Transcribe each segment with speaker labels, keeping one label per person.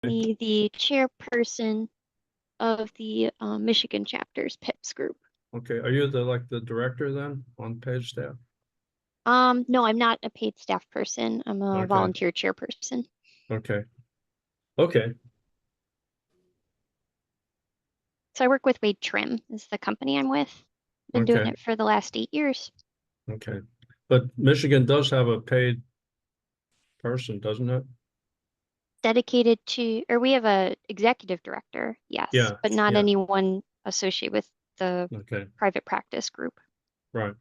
Speaker 1: the chairperson of the Michigan chapter's PIPS group.
Speaker 2: Okay, are you the director then on paid staff?
Speaker 1: No, I'm not a paid staff person. I'm a
Speaker 2: Okay.
Speaker 1: volunteer chairperson.
Speaker 2: Okay. Okay.
Speaker 1: So I work with Wade Trim, is the company I'm with. Been doing
Speaker 2: Okay.
Speaker 1: it for the last 8 years.
Speaker 2: Okay. But Michigan does have a paid person, doesn't it?
Speaker 1: Dedicated to, or we have a executive director, yes,
Speaker 2: Yeah.
Speaker 1: but not
Speaker 2: Yeah.
Speaker 1: anyone associated with the
Speaker 2: Okay.
Speaker 1: private practice group.
Speaker 2: Right.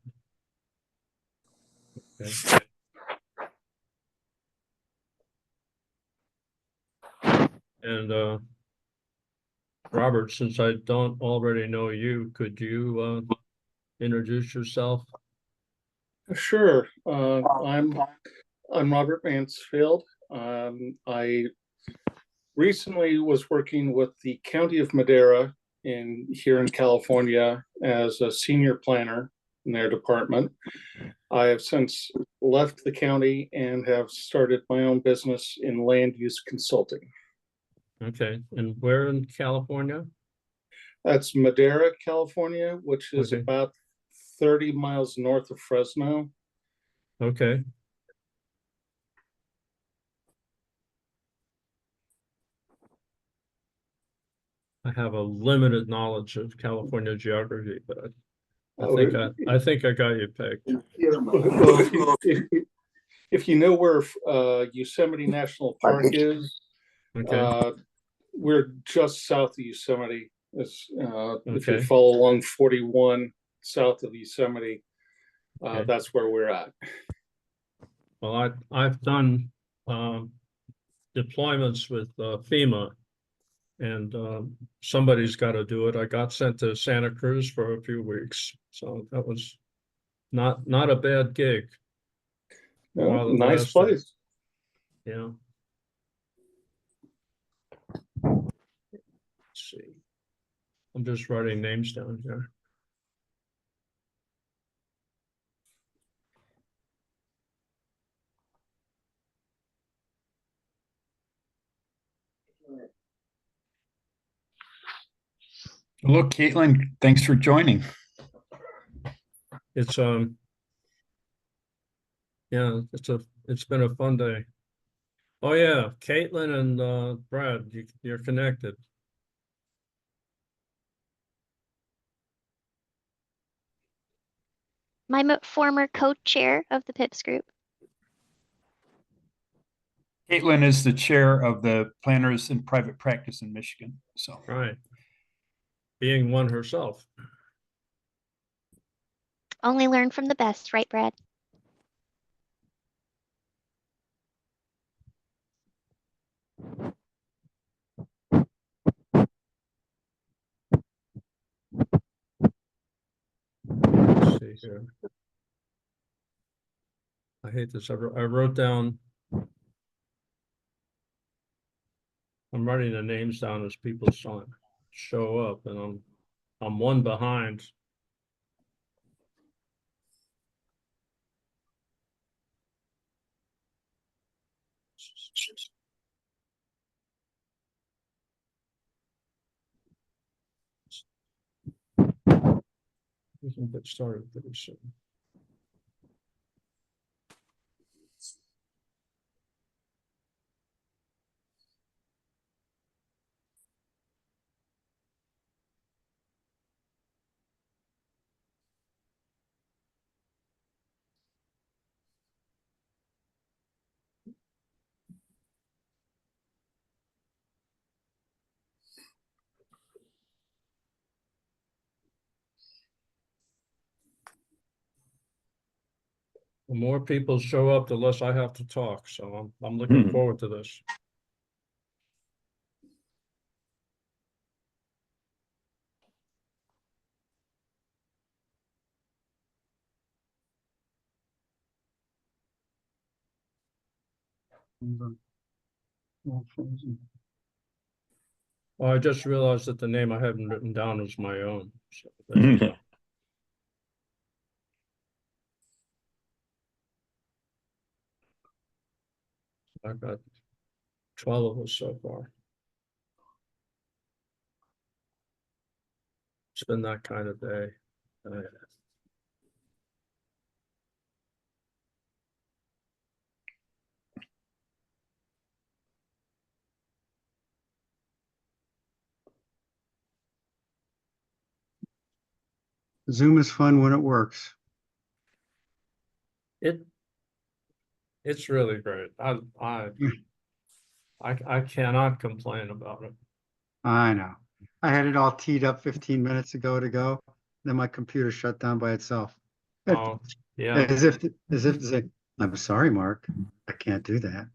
Speaker 2: Okay. And Robert, since I don't already know you, could you introduce yourself?
Speaker 3: Sure. I'm Robert Mansfield. I recently was working with the County of Madera here in California as a senior planner in their department. I have since left the county and have started my own business in land use consulting.
Speaker 2: Okay. And where in California?
Speaker 3: That's Madera, California, which is
Speaker 2: Okay.
Speaker 3: about 30 miles north of Fresno.
Speaker 2: Okay. I have a limited knowledge of California geography, but I think I got you pegged.
Speaker 3: Well, if you know where Yosemite National Park is,
Speaker 2: Okay.
Speaker 3: we're just south of Yosemite. If you
Speaker 2: Okay.
Speaker 3: follow along 41 south of Yosemite,
Speaker 2: Okay.
Speaker 3: that's where we're at.
Speaker 2: Well, I've done deployments with FEMA, and somebody's got to do it. I got sent to Santa Cruz for a few weeks, so that was not a bad gig. While it
Speaker 3: Nice
Speaker 2: lasted.
Speaker 3: place.
Speaker 2: Yeah. Let's see. I'm just writing names down here.
Speaker 4: Look, Caitlin, thanks for joining.
Speaker 2: It's yeah, it's been a fun day. Oh yeah, Caitlin and Brad, you're connected.
Speaker 1: My former co-chair of the PIPS group.
Speaker 4: Caitlin is the chair of the Planners in Private Practice in Michigan. So
Speaker 2: Right. Being one herself.
Speaker 1: Only learn from the best, right, Brad?
Speaker 2: Let's see here. I hate this. I wrote down. I'm writing the names down as people show up, and I'm one behind. We can get started pretty soon. The more people show up, the less I have to talk. So I'm looking forward to this. Well, I just realized that the name I haven't written down is my own. So I've got 12 of us so far. It's been that kind of day.
Speaker 5: Zoom is fun when it works.
Speaker 2: It's really great. I cannot complain about it.
Speaker 5: I know. I had it all teed up 15 minutes ago to go. Then my computer shut down by itself.
Speaker 2: Oh, yeah.
Speaker 5: As if to say, I'm sorry, Mark, I can't do that.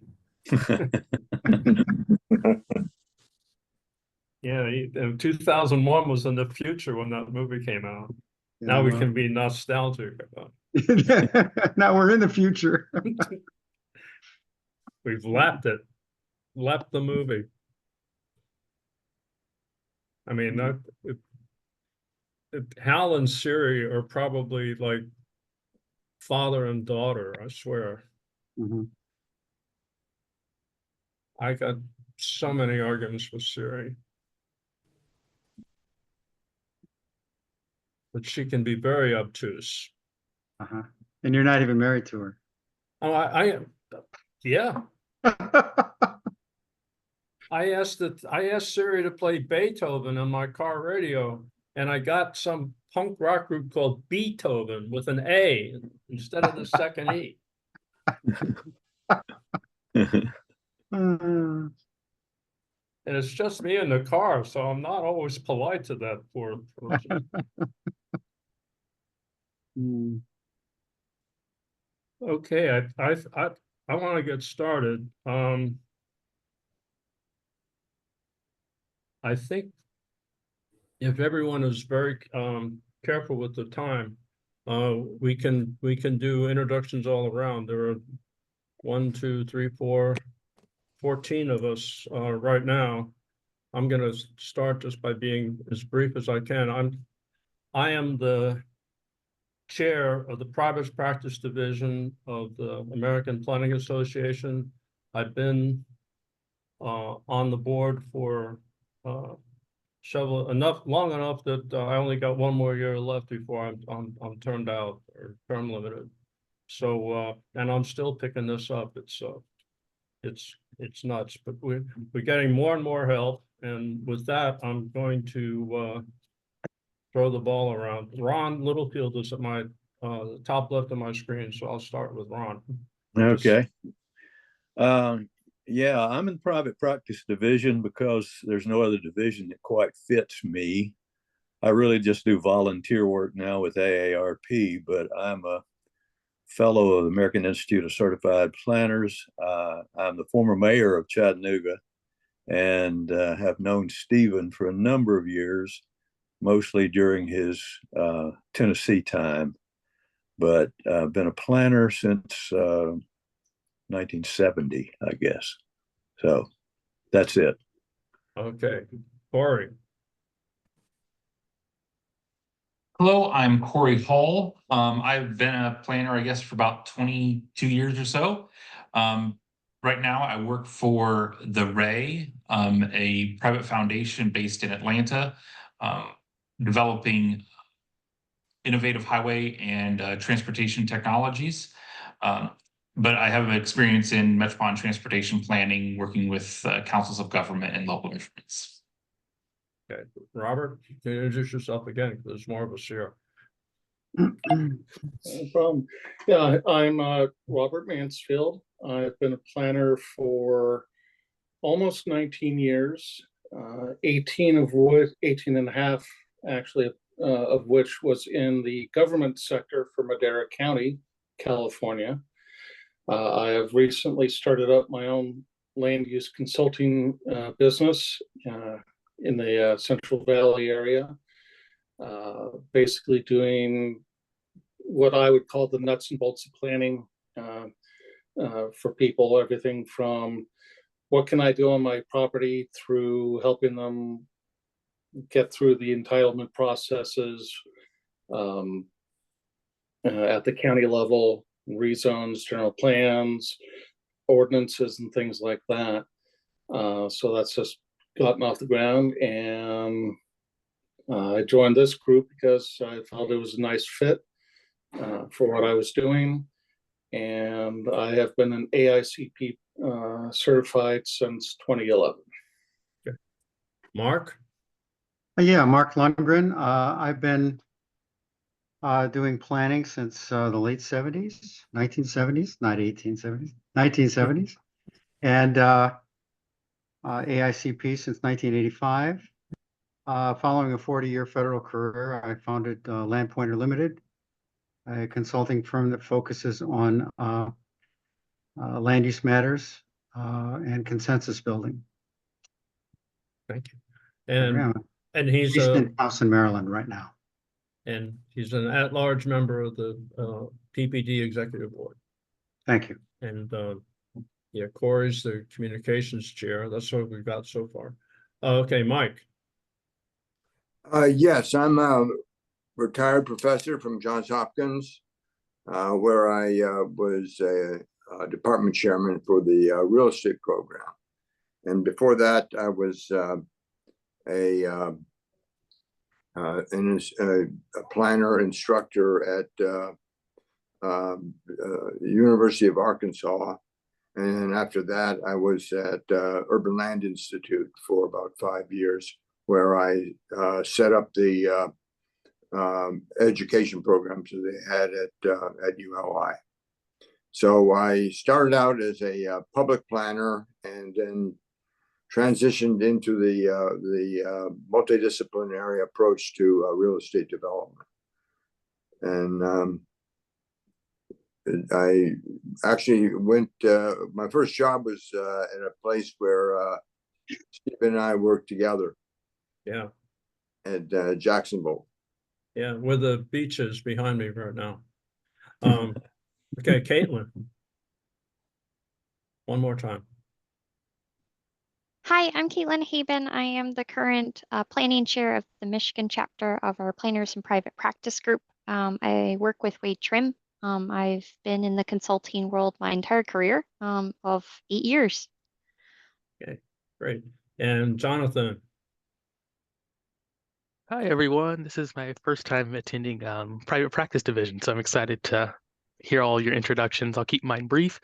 Speaker 2: Yeah, 2001 was in the future when that movie came out.
Speaker 5: Yeah,
Speaker 2: Now we
Speaker 5: well,
Speaker 2: can be nostalgic about
Speaker 5: now we're in the future.
Speaker 2: it. We've lapped the movie. I mean, Hal and Siri are probably like father and daughter, I swear.
Speaker 5: Mhm.
Speaker 2: I got so many arguments with Siri. But she can be very obtuse.
Speaker 5: Uh-huh. And you're not even married to her.
Speaker 2: Oh, yeah. I asked Siri to play Beethoven on my car radio, and I got some punk rock group called Beethoven with an A instead of the second E.
Speaker 5: Uh,
Speaker 2: And it's just me in the car, so I'm not always polite to that poor person.
Speaker 5: hmm.
Speaker 2: Okay, I want to get started. I think if everyone is very careful with the time, we can do introductions all around. There are 1, 2, 3, 4, 14 of us right now. I'm going to start just by being as brief as I can. I am the chair of the Private Practice Division of the American Planning Association. I've been on the board for long enough that I only got 1 more year left before I'm turned out or term limited. So and I'm still picking this up. It's nuts, but we're getting more and more help. And with that, I'm going to throw the ball around. Ron Littlefield is at my top left of my screen, so I'll start with Ron.
Speaker 6: Okay. Yeah, I'm in the private practice division because there's no other division that quite fits me. I really just do volunteer work now with AARP, but I'm a fellow of the American Institute of Certified Planners. I'm the former mayor of Chattanooga and have known Stephen for a number of years, mostly during his Tennessee time, but been a planner since 1970, I guess. So that's it.
Speaker 2: Okay, Corey.
Speaker 7: Hello, I'm Corey Hall. I've been a planner, I guess, for about 22 years or so. Right now, I work for the Ray, a private foundation based in Atlanta, developing innovative highway and transportation technologies. But I have experience in metropolitan transportation planning, working with councils of government and local governments.
Speaker 2: Okay, Robert, you can introduce yourself again because there's more of us here.
Speaker 3: No problem. Yeah, I'm Robert Mansfield. I've been a planner for almost 19 years, 18 and a half actually, of which was in the government sector for Madera County, California. I have recently started up my own land use consulting business in the Central Valley area, basically doing what I would call the nuts and bolts of planning for people, everything from what can I do on my property through helping them get through the entitlement processes at the county level, rezones, general plans, ordinances, and things like that. So that's just gotten off the ground, and I joined this group because I felt it was a nice fit for what I was doing. And I have been an AICP certified since 2011.
Speaker 2: Mark?
Speaker 5: Yeah, Mark Lundgren. I've been doing planning since the late 70s, 1970s, not 1870s, 1970s, and AICP since 1985. Following a 40-year federal career, I founded Land Pointer Limited, a consulting firm that focuses on land use matters and consensus building.
Speaker 2: Thank you.
Speaker 5: Yeah,
Speaker 2: And he's
Speaker 5: based in Towson, Maryland right now.
Speaker 2: and he's an at-large member of the PPD Executive Board.
Speaker 5: Thank you.
Speaker 2: And yeah, Corey's the communications chair. That's what we've got so far. Okay, Mike.
Speaker 8: Yes, I'm a retired professor from Johns Hopkins, where I was a department chairman for the real estate program. And before that, I was a planner instructor at University of Arkansas. And after that, I was at Urban Land Institute for about 5 years, where I set up the education programs that they had at ULI. So I started out as a public planner and then transitioned into the multidisciplinary approach to real estate development. And I actually went, my first job was in a place where Steve and I worked together.
Speaker 2: Yeah.
Speaker 8: At Jacksonville.
Speaker 2: Yeah, where the beach is behind me right now. Okay, Caitlin. One more time.
Speaker 1: Hi, I'm Caitlin Haben. I am the current planning chair of the Michigan chapter of our Planners and Private Practice Group. I work with Wade Trim. I've been in the consulting world my entire career of 8 years.
Speaker 2: Okay, great. And Jonathan.
Speaker 9: Hi, everyone. This is my first time attending private practice division, so I'm excited to hear all your introductions. I'll keep mine brief.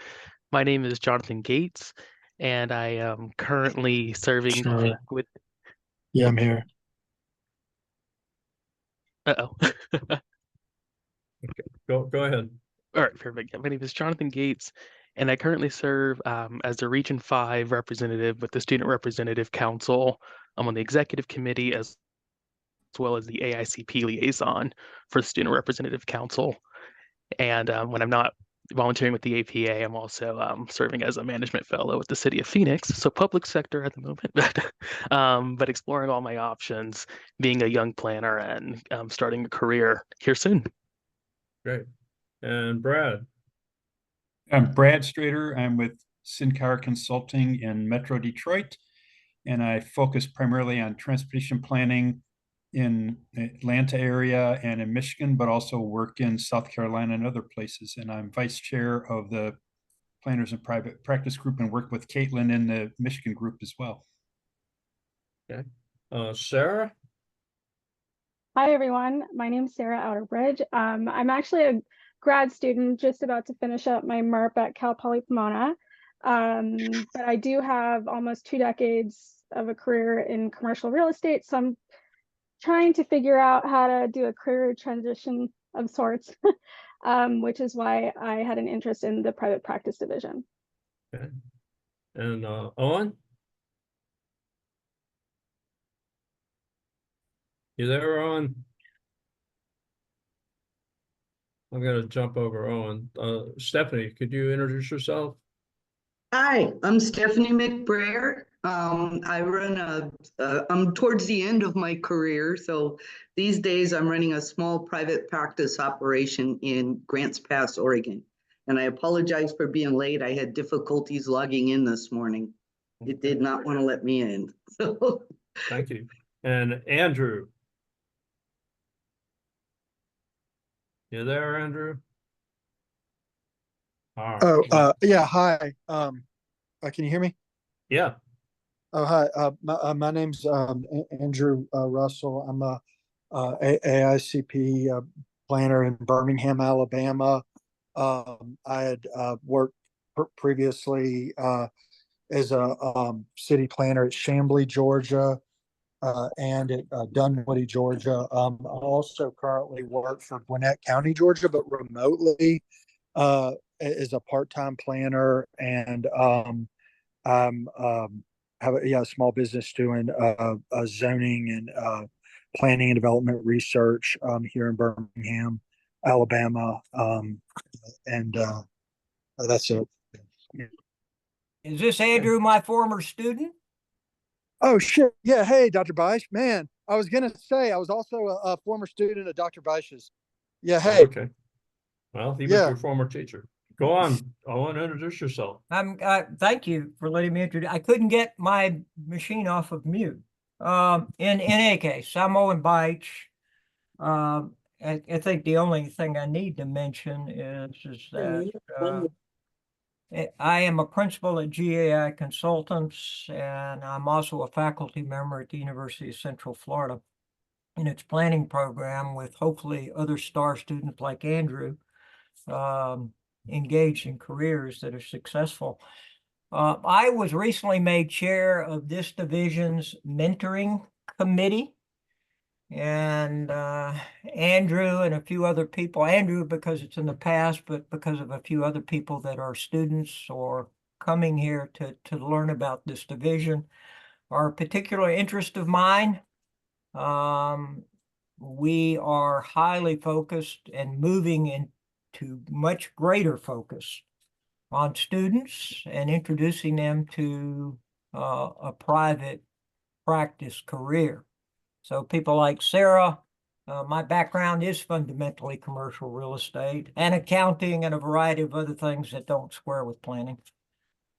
Speaker 9: My name is Jonathan Gates, and I am currently serving with.
Speaker 10: Yeah, I'm here.
Speaker 9: Uh-oh.
Speaker 2: Okay, go ahead.
Speaker 9: All right, perfect. My name is Jonathan Gates, and I currently serve as the Region 5 representative with the Student Representative Council. I'm on the executive committee as well as the AICP liaison for the Student Representative Council. And when I'm not volunteering with the APA, I'm also serving as a management fellow with the city of Phoenix. So public sector at the moment, but exploring all my options, being a young planner and starting a career here soon.
Speaker 2: Great. And Brad.
Speaker 4: I'm Brad Strader. I'm with Sincar Consulting in Metro Detroit, and I focus primarily on transportation planning in the Atlanta area and in Michigan, but also work in South Carolina and other places. And I'm vice chair of the Planners and Private Practice Group and work with Caitlin in the Michigan group as well.
Speaker 2: Okay. Sarah?
Speaker 11: Hi, everyone. My name is Sarah Outerbridge. I'm actually a grad student just about to finish up my MERP at Cal Poly Pomona. But I do have almost 2 decades of a career in commercial real estate. So I'm trying to figure out how to do a career transition of sorts, which is why I had an interest in the private practice division.
Speaker 2: Okay. And Owen? You there, Owen? I'm going to jump over Owen. Stephanie, could you introduce yourself?
Speaker 12: Hi, I'm Stephanie McBrayer. I run I'm towards the end of my career. So these days I'm running a small private practice operation in Grants Pass, Oregon. And I apologize for being late. I had difficulties logging in this morning. It did not want to let me in.
Speaker 2: Thank you. And Andrew. You there, Andrew? All right.
Speaker 10: Oh, yeah, hi. Can you hear me?
Speaker 2: Yeah.
Speaker 10: Oh, hi. My name's Andrew Russell. I'm a AICP planner in Birmingham, Alabama. I had worked previously as a city planner at Chamblee, Georgia, and at Dunwoody, Georgia. I also currently work for Gwinnett County, Georgia, but remotely as a part-time planner, and I'm have a small business doing zoning and planning and development research here in Birmingham, Alabama, and that's it.
Speaker 13: Is this Andrew, my former student?
Speaker 10: Oh shit! Yeah, hey, Dr. Beisch, man, I was gonna say I was also a former student of Dr. Beisch's. Yeah, hey,
Speaker 2: Okay. Well, he was
Speaker 10: yeah.
Speaker 2: your former teacher. Go on. I want to introduce yourself.
Speaker 13: Thank you for letting me introduce. I couldn't get my machine off of mute. In any case, I'm Owen Beich. I think the only thing I need to mention is that I am a principal at GAI Consultants, and I'm also a faculty member at the University of Central Florida in its planning program, with hopefully other star students like Andrew engaged in careers that are successful. I was recently made chair of this division's mentoring committee. And Andrew and a few other people, Andrew because it's in the past, but because of a few other people that are students or coming here to learn about this division, are a particular interest of mine. We are highly focused and moving into much greater focus on students and introducing them to a private practice career. So people like Sarah, my background is fundamentally commercial real estate and accounting and a variety of other things that don't square with planning.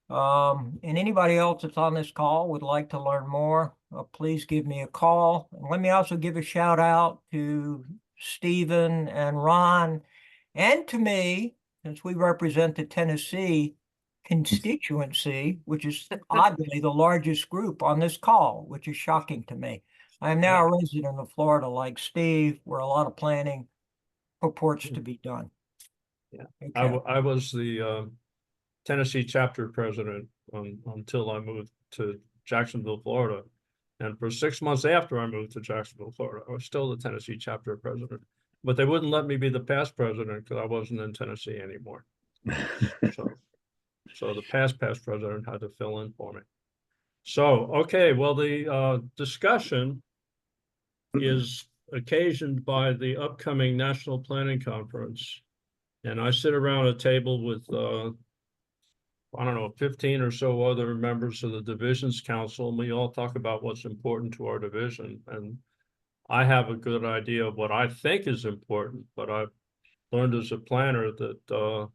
Speaker 13: And anybody else that's on this call would like to learn more, please give me a call. And let me also give a shout out to Stephen and Ron and to me, since we represent the Tennessee constituency, which is oddly the largest group on this call, which is shocking to me. I am now a resident of Florida like Steve, where a lot of planning purports to be done.
Speaker 2: Yeah.
Speaker 13: Okay.
Speaker 2: I was the Tennessee chapter president until I moved to Jacksonville, Florida. And for 6 months after I moved to Jacksonville, Florida, I was still the Tennessee chapter president. But they wouldn't let me be the past president because I wasn't in Tennessee anymore. So the past president had to fill in for me. So, okay, well, the discussion is occasioned by the upcoming National Planning Conference. And I sit around a table with, I don't know, 15 or so other members of the Divisions Council, and we all talk about what's important to our division. And I have a good idea of what I think is important, but I've learned as a planner that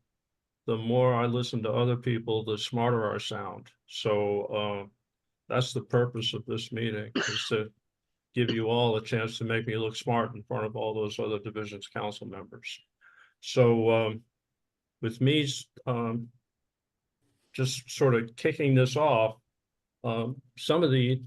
Speaker 2: the more I listen to other people, the smarter I sound. So that's the purpose of this meeting, is to give you all a chance to make me look smart in front of all those other Divisions Council members. So with me just sort of kicking this off, some of the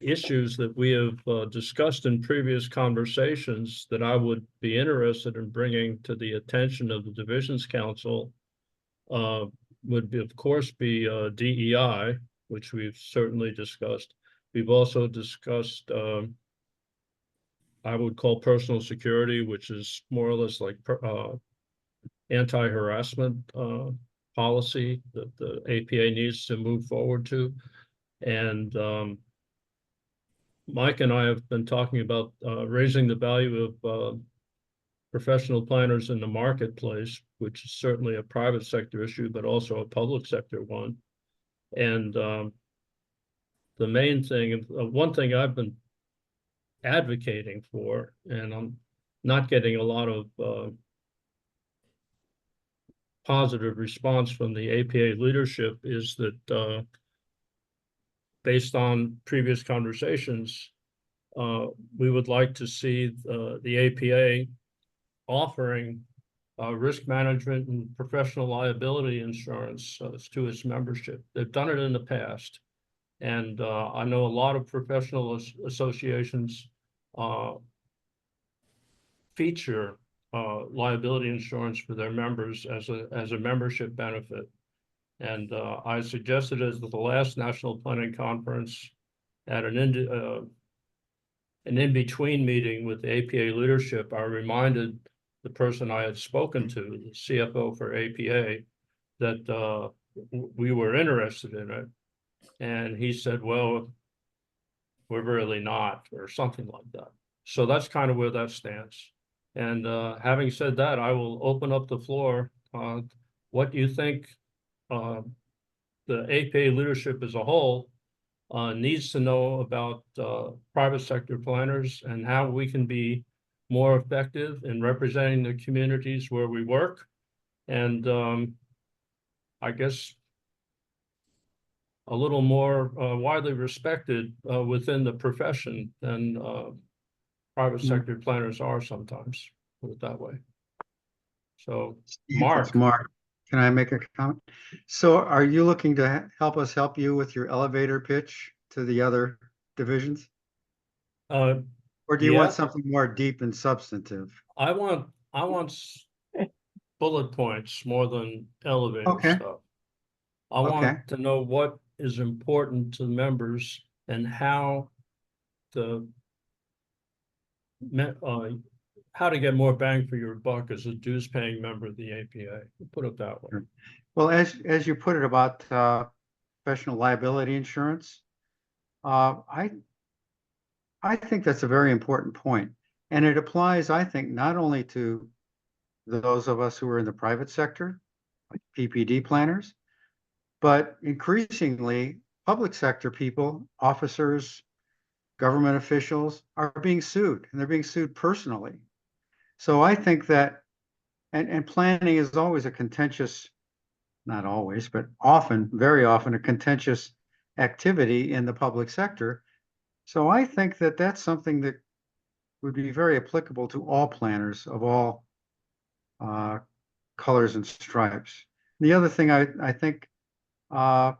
Speaker 2: issues that we have discussed in previous conversations that I would be interested in bringing to the attention of the Divisions Council would be, of course, be DEI, which we've certainly discussed. We've also discussed, I would call personal security, which is more or less like anti-harassment policy that the APA needs to move forward to. And Mike and I have been talking about raising the value of professional planners in the marketplace, which is certainly a private sector issue, but also a public sector one. And the main thing, one thing I've been advocating for, and I'm not getting a lot of positive response from the APA leadership, is that based on previous conversations, we would like to see the APA offering risk management and professional liability insurance to its membership. They've done it in the past, And I know a lot of professional associations feature liability insurance for their members as a membership benefit. And I suggested as the last National Planning Conference at an in-between meeting with the APA leadership, I reminded the person I had spoken to, the CFO for APA, that we were interested in it. And he said, well, we're really not, or something like that. So that's kind of where that stands. And having said that, I will open up the floor. What do you think the APA leadership as a whole needs to know about private sector planners and how we can be more effective in representing the communities where we work? And I guess a little more widely respected within the profession than private sector planners are sometimes, put it that way. So,
Speaker 5: It's Mark, can I make a comment? So are you looking to help us help you with your elevator pitch to the other divisions? Or do you want
Speaker 2: yeah,
Speaker 5: something more deep and substantive?
Speaker 2: I want bullet points more than elevator
Speaker 5: Okay.
Speaker 2: stuff. I
Speaker 5: Okay.
Speaker 2: want to know what is important to members and how the how to get more bang for your buck as a dues paying member of the APA. Put it that way.
Speaker 5: Sure. Well, as you put it about professional liability insurance, I think that's a very important point. And it applies, I think, not only to those of us who are in the private sector, like PPD planners, but increasingly public sector people, officers, government officials are being sued, and they're being sued personally. So I think that, and planning is always a contentious, not always, but often, very often, a contentious activity in the public sector. So I think that that's something that would be very applicable to all planners of all colors and stripes. The other thing I think for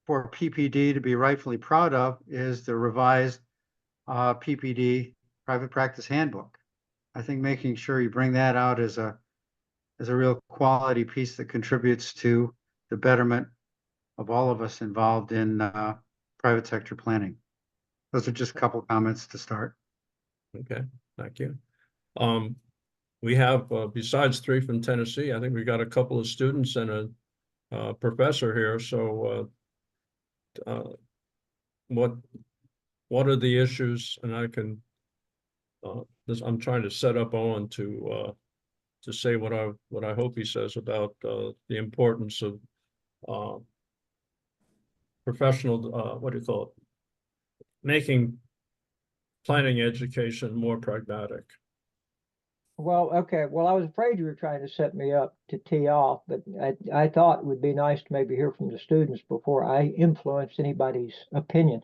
Speaker 5: PPD to be rightfully proud of is the revised PPD Private Practice Handbook. I think making sure you bring that out as a real quality piece that contributes to the betterment of all of us involved in private sector planning. Those are just a couple comments to start.
Speaker 2: Okay, thank you. We have, besides 3 from Tennessee, I think we got a couple of students and a professor here. So what are the issues? And I can, I'm trying to set up Owen to say what I hope he says about the importance of professional, what do you call it? Making planning education more pragmatic.
Speaker 13: Well, okay. Well, I was afraid you were trying to set me up to tee off, but I thought it would be nice to maybe hear from the students before I influence anybody's opinion.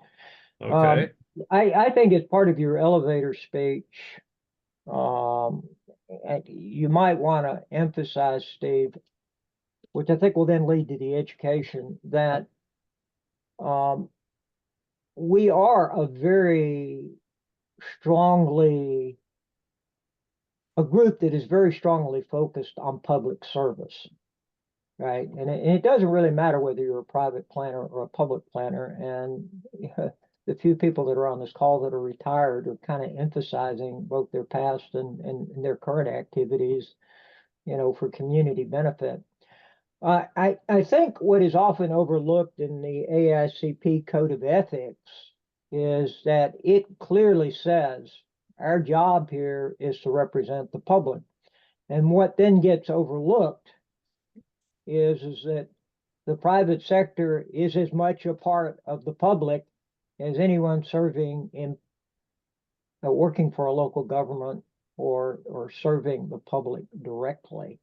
Speaker 2: Okay.
Speaker 13: I think as part of your elevator speech, you might want to emphasize, Steve, which I think will then lead to the education, that we are a group that is very strongly focused on public service, right? And it doesn't really matter whether you're a private planner or a public planner. And the few people that are on this call that are retired are kind of emphasizing both their past and their current activities, for community benefit. I think what is often overlooked in the AICP Code of Ethics is that it clearly says our job here is to represent the public. And what then gets overlooked is that the private sector is as much a part of the public as anyone serving in working for a local government or serving the public directly.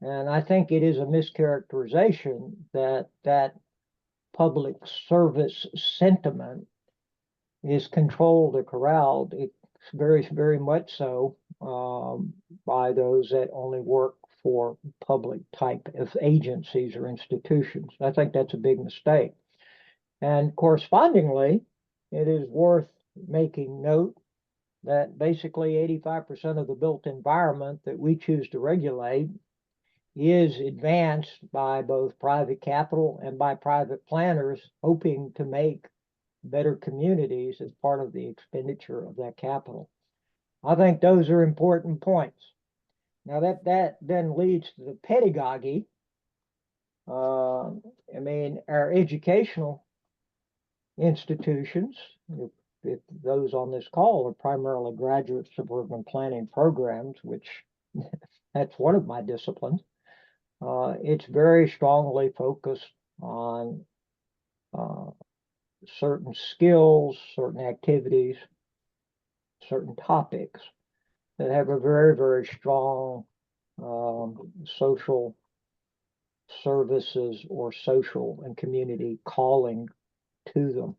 Speaker 13: And I think it is a mischaracterization that public service sentiment is controlled or corralled. It's very, very much so by those that only work for public type of agencies or institutions. I think that's a big mistake. And correspondingly, it is worth making note that basically 85% of the built environment that we choose to regulate is advanced by both private capital and by private planners hoping to make better communities as part of the expenditure of that capital. I think those are important points. Now that then leads to the pedagogy. I mean, our educational institutions, if those on this call are primarily graduate suburban planning programs, which that's one of my disciplines, it's very strongly focused on certain skills, certain activities, certain topics that have a very, very strong social services or social and community calling to them.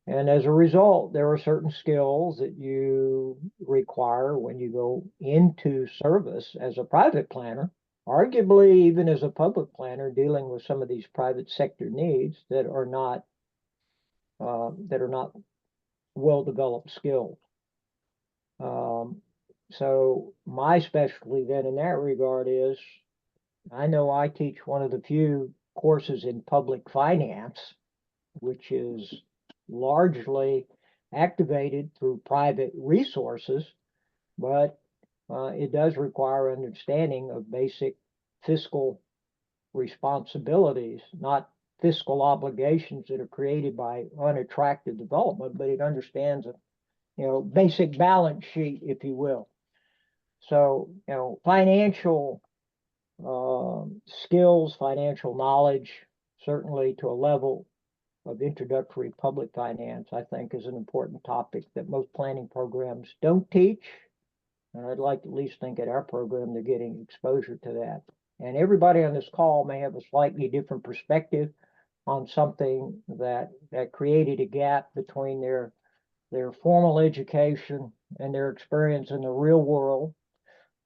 Speaker 13: And as a result, there are certain skills that you require when you go into service as a private planner, arguably even as a public planner dealing with some of these private sector needs that are not well-developed skills. So my specialty then in that regard is, I know I teach one of the few courses in public finance, which is largely activated through private resources, but it does require understanding of basic fiscal responsibilities, not fiscal obligations that are created by unattractive development, but it understands a basic balance sheet, if you will. So, financial skills, financial knowledge, certainly to a level of introductory public finance, I think is an important topic that most planning programs don't teach. And I'd like to at least think at our program they're getting exposure to that. And everybody on this call may have a slightly different perspective on something that created a gap between their formal education and their experience in the real world,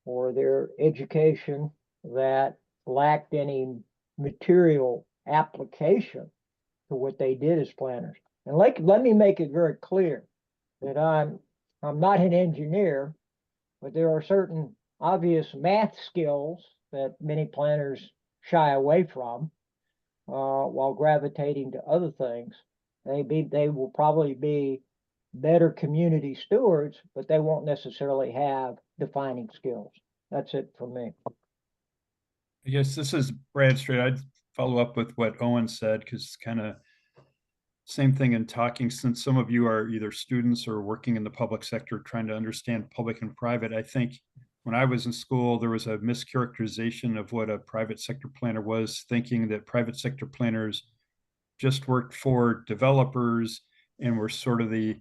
Speaker 13: or their education that lacked any material application to what they did as planners. And let me make it very clear that I'm not an engineer, but there are certain obvious math skills that many planners shy away from while gravitating to other things. They will probably be better community stewards, but they won't necessarily have defining skills. That's it for me.
Speaker 4: I guess this is Brad Strait. I'd follow up with what Owen said, because it's kind of same thing in talking, since some of you are either students or working in the public sector trying to understand public and private. I think when I was in school, there was a mischaracterization of what a private sector planner was, thinking that private sector planners just worked for developers and were sort of the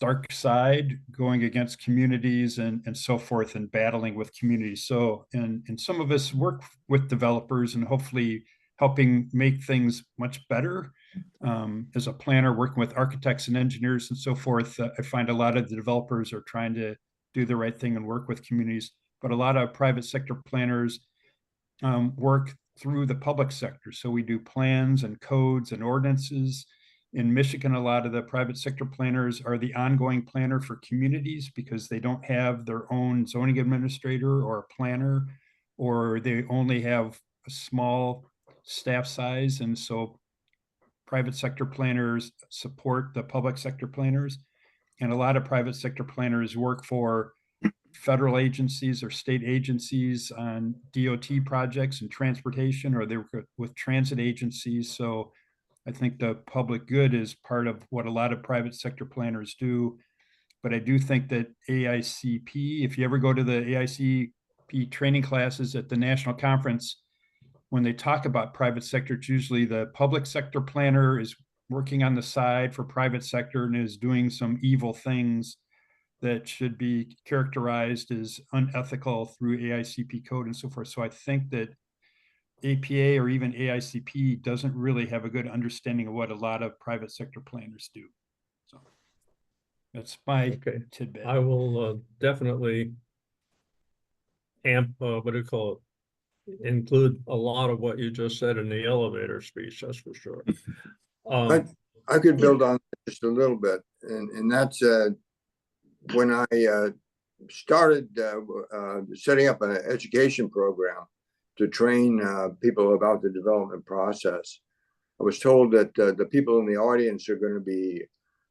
Speaker 4: dark side, going against communities and so forth, and battling with communities. So, and some of us work with developers and hopefully helping make things much better. As a planner, working with architects and engineers and so forth, I find a lot of the developers are trying to do the right thing and work with communities, but a lot of private sector planners work through the public sector. So we do plans and codes and ordinances. In Michigan, a lot of the private sector planners are the ongoing planner for communities because they don't have their own zoning administrator or a planner, or they only have a small staff size. And so private sector planners support the public sector planners. And a lot of private sector planners work for federal agencies or state agencies on DOT projects and transportation, or they work with transit agencies. So I think the public good is part of what a lot of private sector planners do. But I do think that AICP, if you ever go to the AICP training classes at the national conference, when they talk about private sector, it's usually the public sector planner is working on the side for private sector and is doing some evil things that should be characterized as unethical through AICP code and so forth. So I think that APA or even AICP doesn't really have a good understanding of what a lot of private sector planners do. So that's my tidbit.
Speaker 2: I will definitely include a lot of what you just said in the elevator speech, that's for sure. Um,
Speaker 8: I could build on that just a little bit, and that's when I started setting up an education program to train people about the development process. I was told that the people in the audience are going to be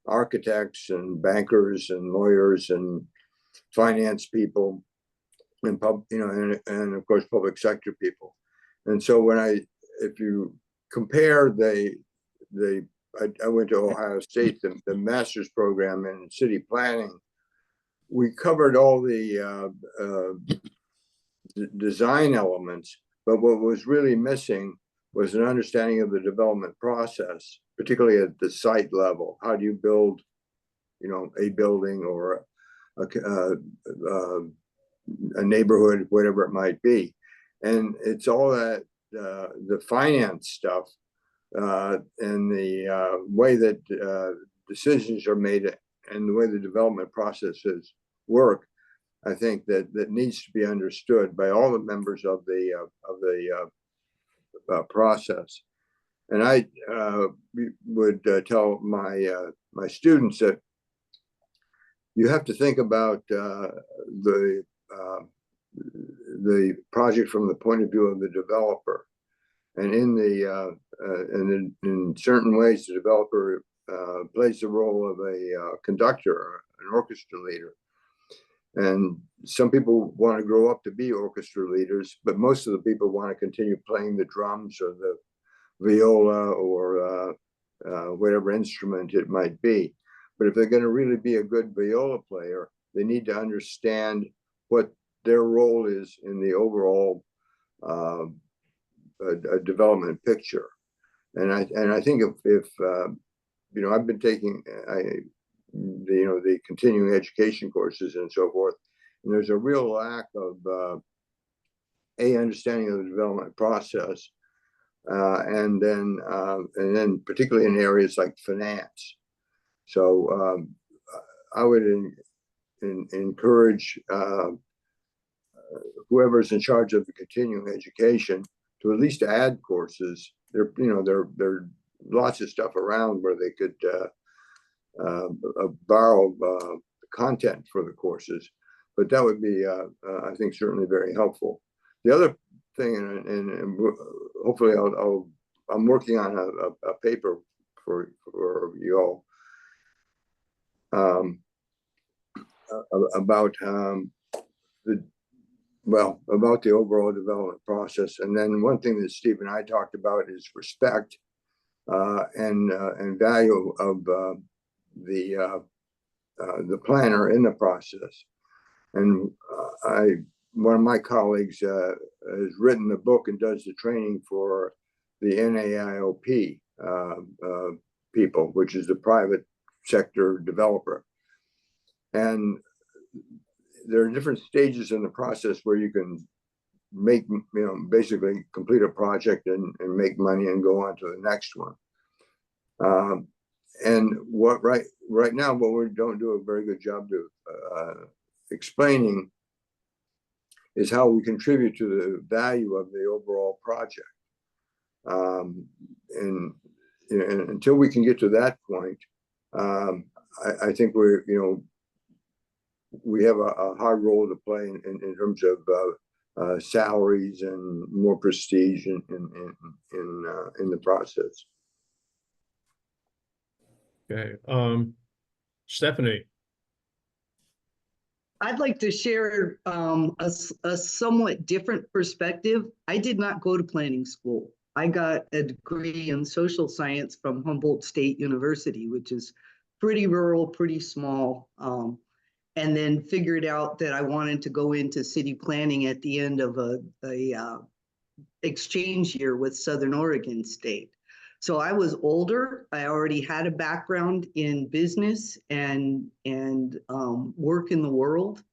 Speaker 8: architects and bankers and lawyers and finance people and and of course public sector people. And so if you compare I went to Ohio State, the master's program in city planning, we covered all the design elements, but what was really missing was an understanding of the development process, particularly at the site level. How do you build, a building or a neighborhood, whatever it might be? And it's all that the finance stuff and the way that decisions are made and the way the development processes work. I think that needs to be understood by all the members of the process. And I would tell my students that you have to think about the project from the point of view of the developer, and in certain ways, the developer plays the role of a conductor, an orchestra leader. And some people want to grow up to be orchestra leaders, but most of the people want to continue playing the drums or the viola or whatever instrument it might be. But if they're going to really be a good viola player, they need to understand what their role is in the overall development picture. And I think if I've been taking the continuing education courses and so forth, and there's a real lack of understanding of the development process, and then particularly in areas like finance. So I would encourage whoever's in charge of the continuing education to at least add courses. There are lots of stuff around where they could borrow content for the courses, but that would be, I think, certainly very helpful. The other thing, and hopefully I'm working on a paper for you all about about the overall development process. And then one thing that Steve and I talked about is respect and value of the planner in the process. And one of my colleagues has written a book and does the training for the NAIOP people, which is the private sector developer. And there are different stages in the process where you can make, basically complete a project and make money and go on to the next one. And right now, what we don't do a very good job of explaining is how we contribute to the value of the overall project. And until we can get to that point, I think we have a hard role to play in terms of salaries and more prestige in the process.
Speaker 2: Okay, Stephanie.
Speaker 12: I'd like to share a somewhat different perspective. I did not go to planning school. I got a degree in social science from Humboldt State University, which is pretty rural, pretty small, and then figured out that I wanted to go into city planning at the end of a exchange year with Southern Oregon State. So I was older. I already had a background in business and work in the world.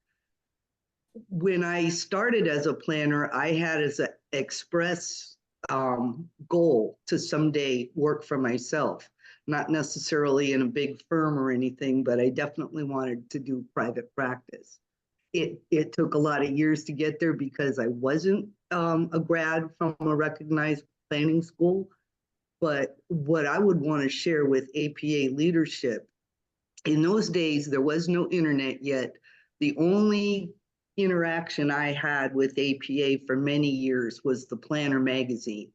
Speaker 12: When I started as a planner, I had as an express goal to someday work for myself, not necessarily in a big firm or anything, but I definitely wanted to do private practice. It took a lot of years to get there because I wasn't a grad from a recognized planning school. But what I would want to share with APA leadership, in those days, there was no internet yet. The only interaction I had with APA for many years was the Planner magazine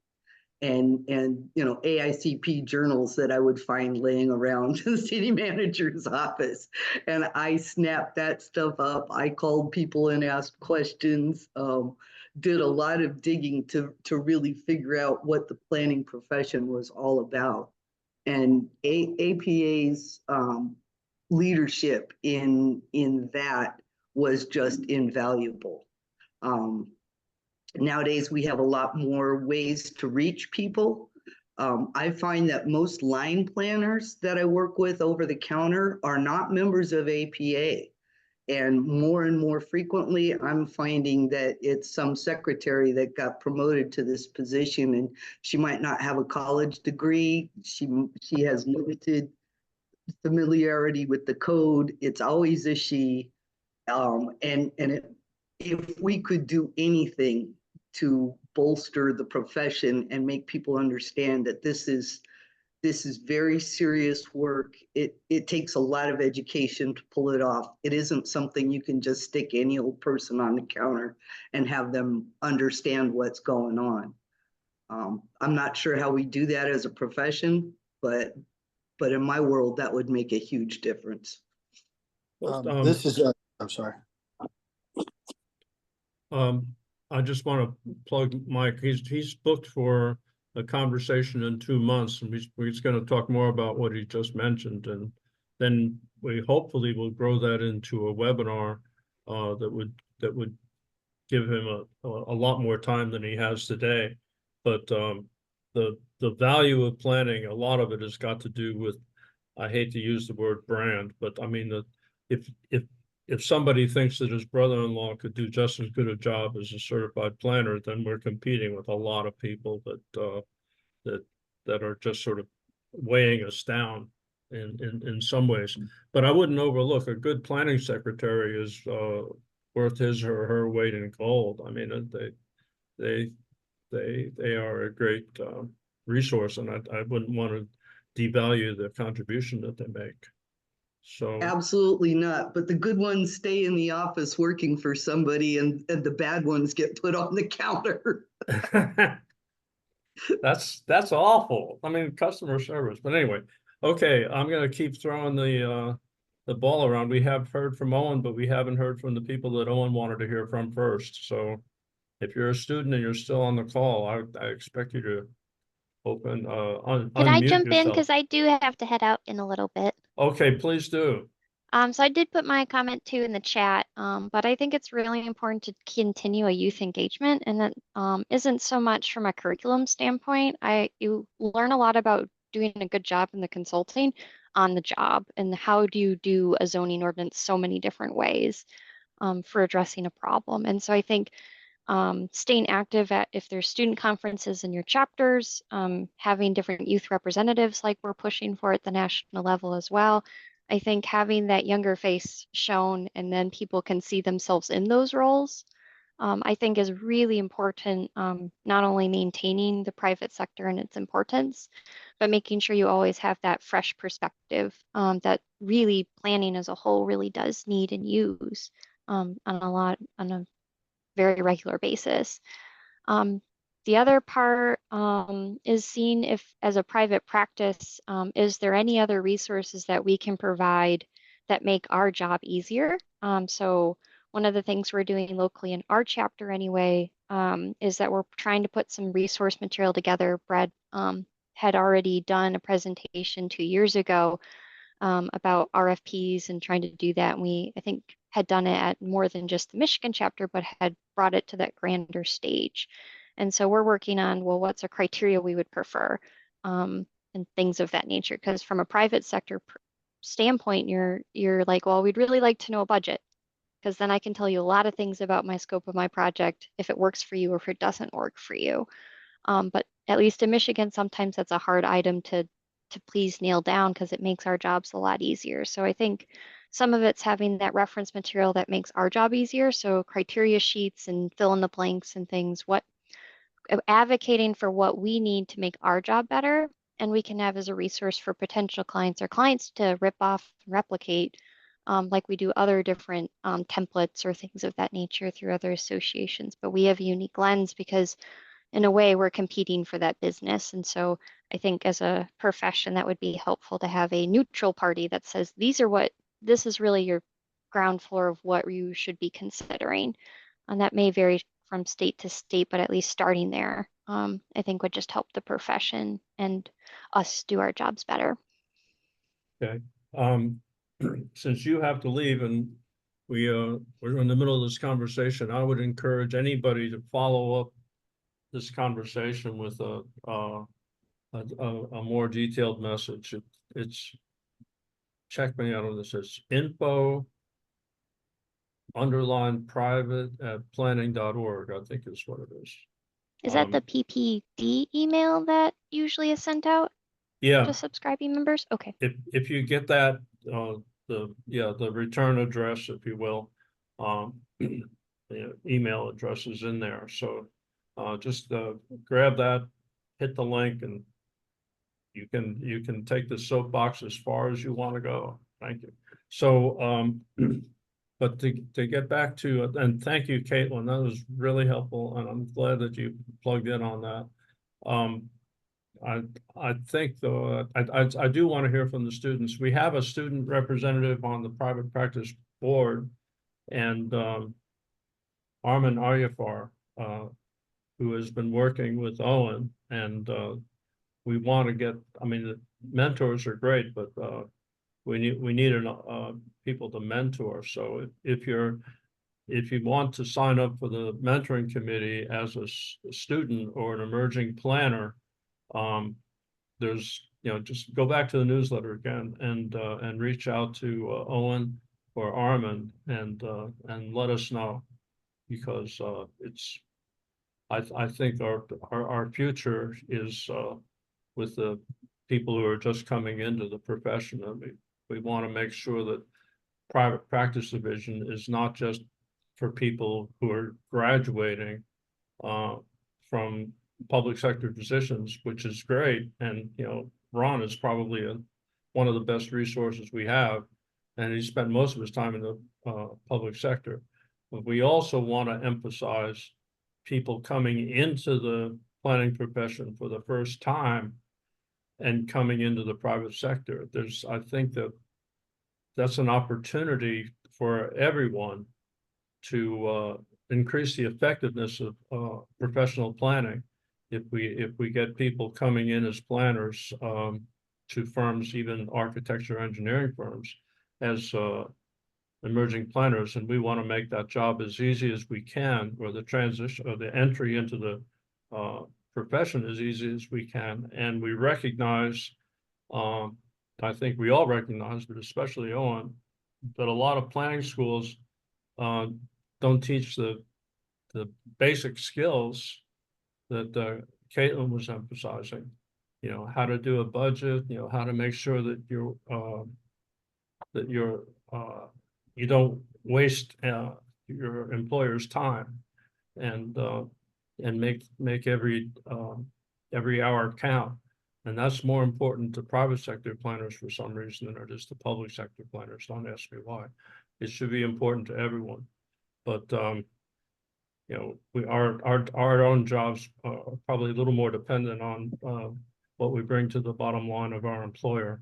Speaker 12: and AICP journals that I would find laying around the city manager's office. And I snapped that stuff up. I called people and asked questions, did a lot of digging to really figure out what the planning profession was all about. And APA's leadership in that was just invaluable. Nowadays, we have a lot more ways to reach people. I find that most line planners that I work with over the counter are not members of APA. And more frequently, I'm finding that it's some secretary that got promoted to this position, and she might not have a college degree. She has limited familiarity with the code. It's always a she. If we could do anything to bolster the profession and make people understand that this is very serious work. It takes a lot of education to pull it off. It isn't something you can just stick any old person on the counter and have them understand what's going on. I'm not sure how we do that as a profession, but in my world, that would make a huge difference.
Speaker 10: This is, I'm sorry.
Speaker 2: I just want to plug Mike. He's booked for a conversation in 2 months, and he's going to talk more about what he just mentioned, and then we hopefully will grow that into a webinar that would give him a lot more time than he has today. But the value of planning, a lot of it has got to do with, I hate to use the word brand, but I mean if somebody thinks that his brother-in-law could do just as good a job as a certified planner, then we're competing with a lot of people that are just sort of weighing us down in some ways. But I wouldn't overlook a good planning secretary is worth his or her weight in gold. I mean, they are a great resource, and I wouldn't want to devalue the contribution that they make. So
Speaker 12: absolutely not. But the good ones stay in the office working for somebody, and the bad ones get put on the counter.
Speaker 2: That's awful. I mean, customer service. But anyway, okay, I'm going to keep throwing the ball around. We have heard from Owen, but we haven't heard from the people that Owen wanted to hear from first. So if you're a student and you're still on the call, I expect you to open
Speaker 1: Can I
Speaker 2: unmute
Speaker 1: jump in?
Speaker 2: yourself.
Speaker 1: Because I do have to head out in a little bit.
Speaker 2: Okay, please do.
Speaker 1: So I did put my comment too in the chat, but I think it's really important to continue a youth engagement, and that isn't so much from a curriculum standpoint. You learn a lot about doing a good job in the consulting on the job, and how do you do a zoning ordinance so many different ways for addressing a problem. And so I think staying active at, if there's student conferences in your chapters, having different youth representatives like we're pushing for at the national level as well. I think having that younger face shown and then people can see themselves in those roles, I think is really important, not only maintaining the private sector and its importance, but making sure you always have that fresh perspective that really planning as a whole really does need and use on a very regular basis. The other part is seeing if, as a private practice, is there any other resources that we can provide that make our job easier? So one of the things we're doing locally in our chapter anyway, is that we're trying to put some resource material together. Brad had already done a presentation 2 years ago about RFPs and trying to do that. And we, I think, had done it at more than just the Michigan chapter, but had brought it to that grander stage. And so we're working on, well, what's a criteria we would prefer, and things of that nature. Because from a private sector standpoint, you're like, well, we'd really like to know a budget, because then I can tell you a lot of things about my scope of my project, if it works for you or if it doesn't work for you. But at least in Michigan, sometimes that's a hard item to please nail down, because it makes our jobs a lot easier. So I think some of it's having that reference material that makes our job easier. So criteria sheets and fill in the blanks and things. What advocating for what we need to make our job better, and we can have as a resource for potential clients or clients to rip off, replicate, like we do other different templates or things of that nature through other associations. But we have a unique lens because in a way we're competing for that business. And so I think as a profession, that would be helpful to have a neutral party that says, this is really your ground floor of what you should be considering. And that may vary from state to state, but at least starting there, I think would just help the profession and us do our jobs better.
Speaker 2: Okay. Since you have to leave and we're in the middle of this conversation, I would encourage anybody to follow up this conversation with a more detailed message. It's check me out on this. It's info_private@planning.org, I think is what it is.
Speaker 1: Is that the PPD email that usually is sent out
Speaker 2: Yeah,
Speaker 1: to subscribing members? Okay.
Speaker 2: if you get that, the return address, if you will, the email address is in there. So just grab that, hit the link, and you can take the soapbox as far as you want to go. Thank you. So but to get back to, and thank you, Caitlin, that was really helpful, and I'm glad that you plugged in on that. I think though, I do want to hear from the students. We have a student representative on the private practice board, and Armin Aryafar, who has been working with Owen, and we want to get, I mean, the mentors are great, but we need people to mentor. So if you want to sign up for the mentoring committee as a student or an emerging planner, there's, just go back to the newsletter again and reach out to Owen or Armin and let us know, because I think our future is with the people who are just coming into the profession. I mean, we want to make sure that private practice division is not just for people who are graduating from public sector positions, which is great. And, Ron is probably one of the best resources we have, and he spent most of his time in the public sector. But we also want to emphasize people coming into the planning profession for the first time and coming into the private sector. I think that's an opportunity for everyone to increase the effectiveness of professional planning. If we get people coming in as planners to firms, even architecture engineering firms, as emerging planners, and we want to make that job as easy as we can, or the transition or the entry into the profession as easy as we can. And we recognize, I think we all recognize, but especially Owen, that a lot of planning schools don't teach the basic skills that Caitlin was emphasizing. How to do a budget, how to make sure that you don't waste your employer's time, and make every hour count. And that's more important to private sector planners for some reason than it is to public sector planners. Don't ask me why. It should be important to everyone. But our own jobs are probably a little more dependent on what we bring to the bottom line of our employer.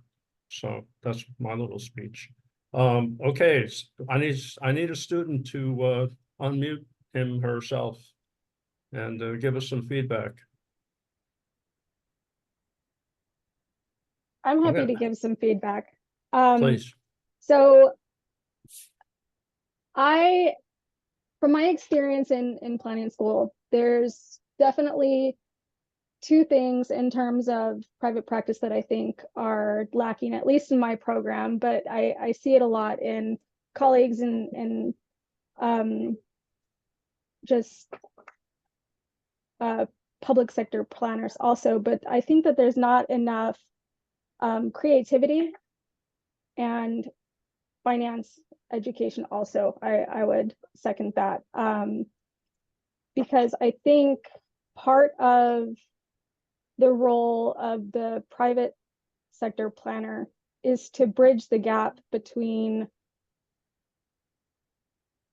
Speaker 2: So that's my little speech. Okay, I need a student to unmute him herself and give us some feedback.
Speaker 11: I'm happy
Speaker 2: Okay.
Speaker 11: to give some feedback.
Speaker 2: Please.
Speaker 11: So from my experience in planning school, there's definitely two things in terms of private practice that I think are lacking, at least in my program, but I see it a lot in colleagues and just public sector planners also. But I think that there's not enough creativity and finance education also. I would second that, because I think part of the role of the private sector planner is to bridge the gap between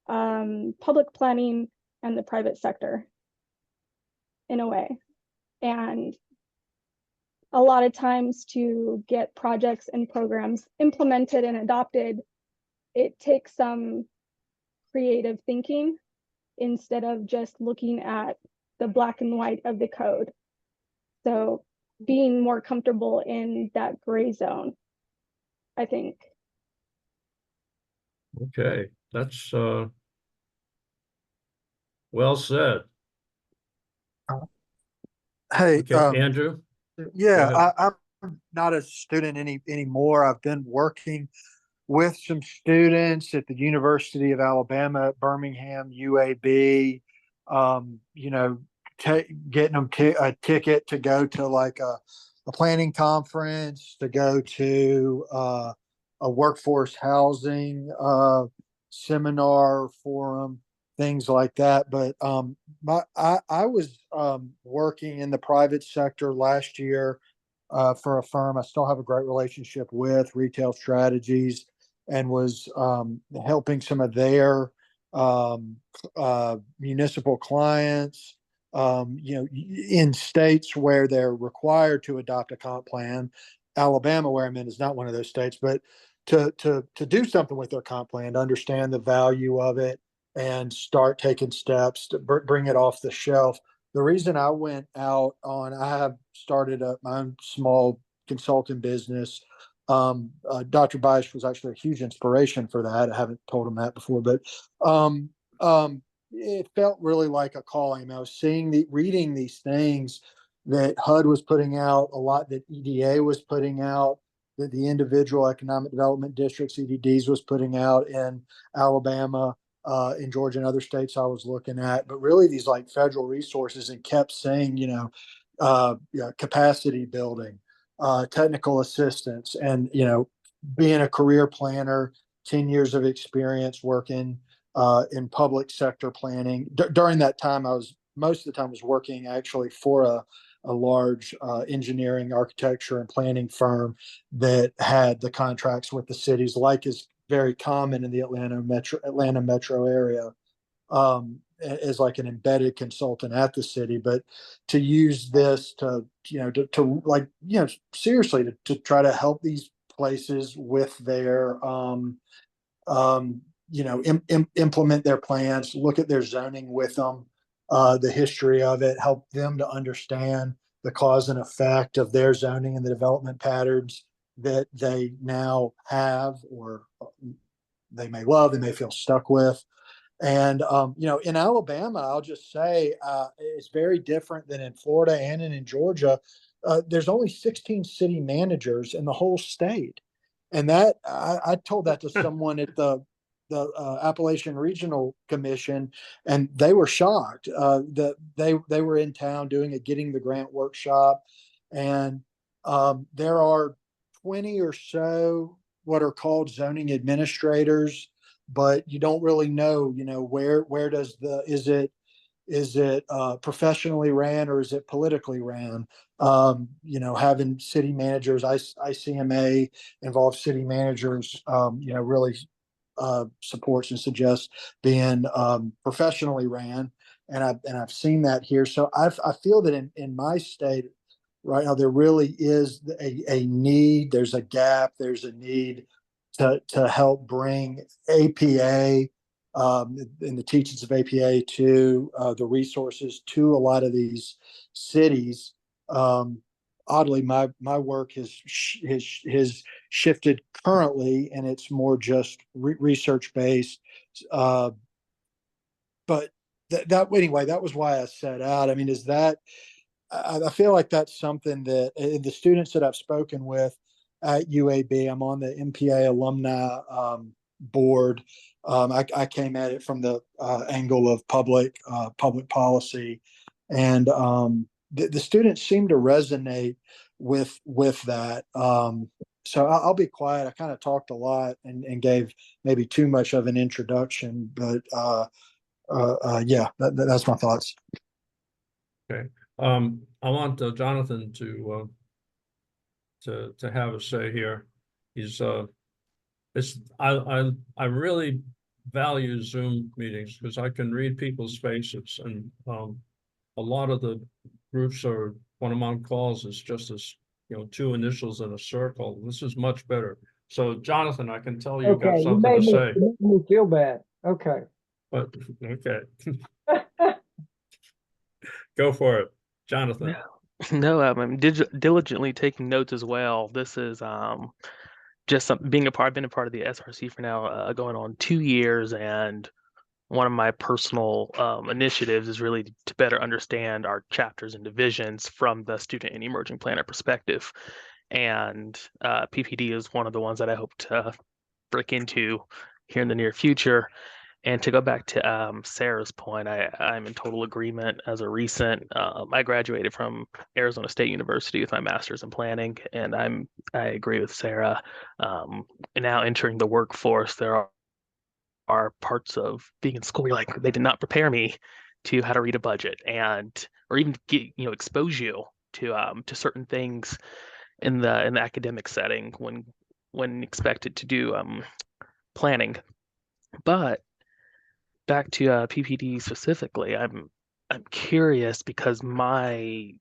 Speaker 11: public planning and the private sector in a way. And a lot of times to get projects and programs implemented and adopted, it takes some creative thinking instead of just looking at the black and white of the code. So being more comfortable in that gray zone, I think.
Speaker 2: Okay, that's well said.
Speaker 10: Hey,
Speaker 2: Okay, Andrew?
Speaker 10: yeah, I'm not a student anymore. I've been working with some students at the University of Alabama at Birmingham, UAB, you know, getting them a ticket to go to like a planning conference, to go to a workforce housing seminar forum, things like that. But I was working in the private sector last year for a firm I still have a great relationship with, Retail Strategies, and was helping some of their municipal clients, you know, in states where they're required to adopt a comp plan. Alabama, where I'm in, is not one of those states, but to do something with their comp plan, to understand the value of it, and start taking steps to bring it off the shelf. The reason I went out on, I have started my own small consulting business. Dr. Beisch was actually a huge inspiration for that. I haven't told him that before, but it felt really like a calling. I was reading these things that HUD was putting out, a lot that EDA was putting out, that the individual economic development districts, EDDs, was putting out in Alabama, in Georgia and other states I was looking at, but really these like federal resources, and kept saying, you know, capacity building, technical assistance, and, you know, being a career planner, 10 years of experience working in public sector planning. During that time, most of the time was working actually for a large engineering, architecture, and planning firm that had the contracts with the cities, like is very common in the Atlanta metro area, as like an embedded consultant at the city. But to use this to, you know, to like, you know, seriously to try to help these places with their you know, implement their plans, look at their zoning with them, the history of it, help them to understand the cause and effect of their zoning and the development patterns that they now have, or they may love, they may feel stuck with. And, you know, in Alabama, I'll just say it's very different than in Florida and in Georgia. There's only 16 city managers in the whole state. And that I told that to someone at the Appalachian Regional Commission, and they were shocked that they were in town doing a Getting the Grant workshop, and there are 20 or so what are called zoning administrators, but you don't really know, you know, where does is it professionally ran, or is it politically ran? You know, having city managers, ICMA involves city managers, you know, really supports and suggests being professionally ran, and I've seen that here. So I feel that in my state right now there really is a need. There's a gap. There's a need to help bring APA and the teachings of APA to the resources to a lot of these cities. Oddly, my work has shifted currently, and it's more just research based. But that anyway, that was why I set out. I mean, is that I feel like that's something that the students that I've spoken with at UAB, I'm on the MPA alumni board. I came at it from the angle of public policy, and the students seem to resonate with that. So I'll be quiet. I kind of talked a lot and gave maybe too much of an introduction, but yeah, that's my thoughts.
Speaker 2: Okay. I want Jonathan to have a say here. He's I really value Zoom meetings because I can read people's faces, and a lot of the groups are, when I'm on calls, is just as, two initials in a circle. This is much better. So Jonathan, I can tell you got
Speaker 13: Okay,
Speaker 2: something to say,
Speaker 13: you made me feel bad. Okay.
Speaker 2: but okay, go for it, Jonathan.
Speaker 9: No, I'm diligently taking notes as well. This is just being a part. I've been a part of the SRC for now going on 2 years, and one of my personal initiatives is really to better understand our chapters and divisions from the student and emerging planner perspective. And PPD is one of the ones that I hope to break into here in the near future. And to go back to Sarah's point, I'm in total agreement. As a recent, I graduated from Arizona State University with my master's in planning, and I agree with Sarah. Now entering the workforce, there are parts of being in school where like they did not prepare me to how to read a budget, and or even get, expose you to certain things in the academic setting when expected to do planning. But back to PPD specifically, I'm curious because my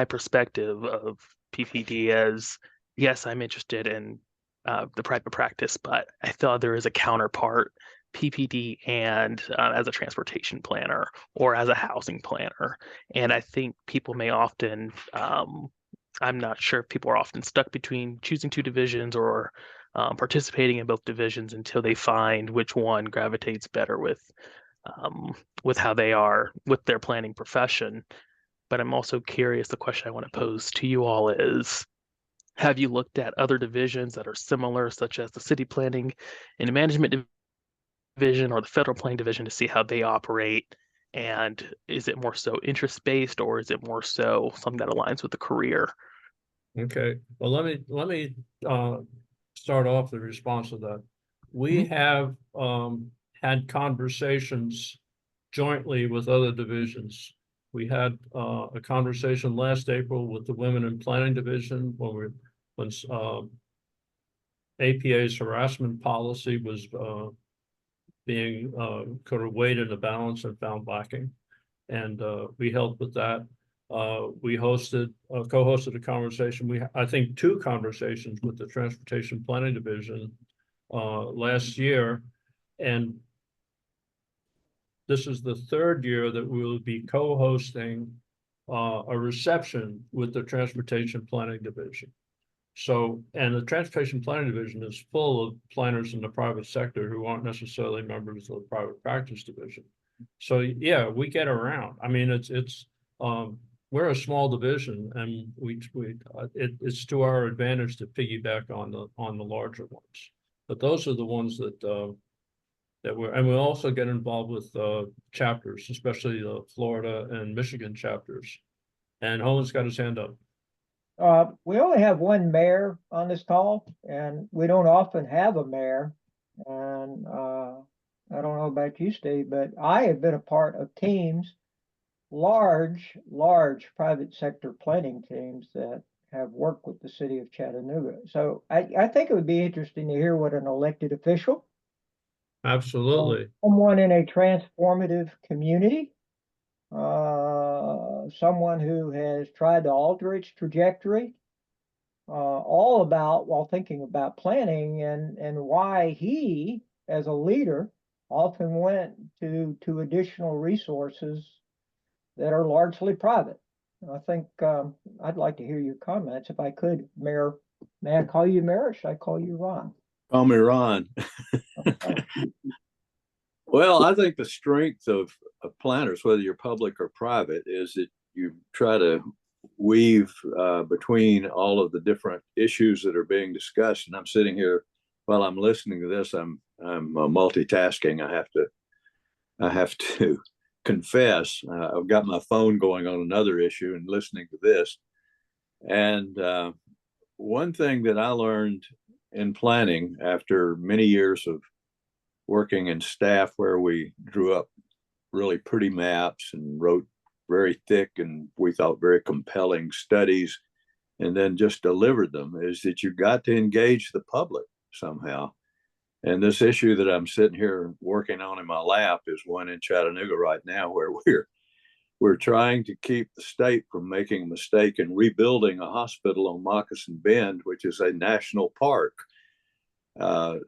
Speaker 9: perspective of PPD is, yes, I'm interested in the private practice, but I thought there is a counterpart, PPD, and as a transportation planner or as a housing planner. And I think people may often, I'm not sure if people are often stuck between choosing two divisions or participating in both divisions until they find which one gravitates better with how they are with their planning profession. But I'm also curious, the question I want to pose to you all is, have you looked at other divisions that are similar, such as the city planning and management division or the federal planning division, to see how they operate? And is it more so interest-based, or is it more so something that aligns with the career?
Speaker 2: Okay, well, let me start off the response to that. We have had conversations jointly with other divisions. We had a conversation last April with the Women in Planning Division when APA's harassment policy was being kind of weighed in the balance and found lacking. And we helped with that. We co-hosted a conversation. I think 2 conversations with the Transportation Planning Division last year. And this is the 3rd year that we will be co-hosting a reception with the Transportation Planning Division. So, and the Transportation Planning Division is full of planners in the private sector who aren't necessarily members of the private practice division. So yeah, we get around. I mean, we're a small division, and it's to our advantage to piggyback on the larger ones. But those are the ones that we also get involved with chapters, especially the Florida and Michigan chapters. And Owen's got his hand up.
Speaker 13: We only have one mayor on this call, and we don't often have a mayor. And I don't know about you, Steve, but I have been a part of teams, large private sector planning teams that have worked with the city of Chattanooga. So I think it would be interesting to hear what an elected official,
Speaker 2: Absolutely,
Speaker 13: someone in a transformative community, someone who has tried to alter its trajectory, all about while thinking about planning, and why he, as a leader, often went to additional resources that are largely private. And I think I'd like to hear your comments if I could, Mayor. May I call you Mayor, or should I call you Ron?
Speaker 6: Call me Ron.
Speaker 13: Okay.
Speaker 6: Well, I think the strength of planners, whether you're public or private, is that you try to weave between all of the different issues that are being discussed. And I'm sitting here while I'm listening to this. I'm multitasking. I have to confess. I've got my phone going on another issue and listening to this. And one thing that I learned in planning after many years of working in staff where we drew up really pretty maps and wrote very thick and we thought very compelling studies, and then just delivered them, is that you've got to engage the public somehow. And this issue that I'm sitting here working on in my lap is one in Chattanooga right now, where we're trying to keep the state from making a mistake in rebuilding a hospital on Moccasin Bend, which is a national park.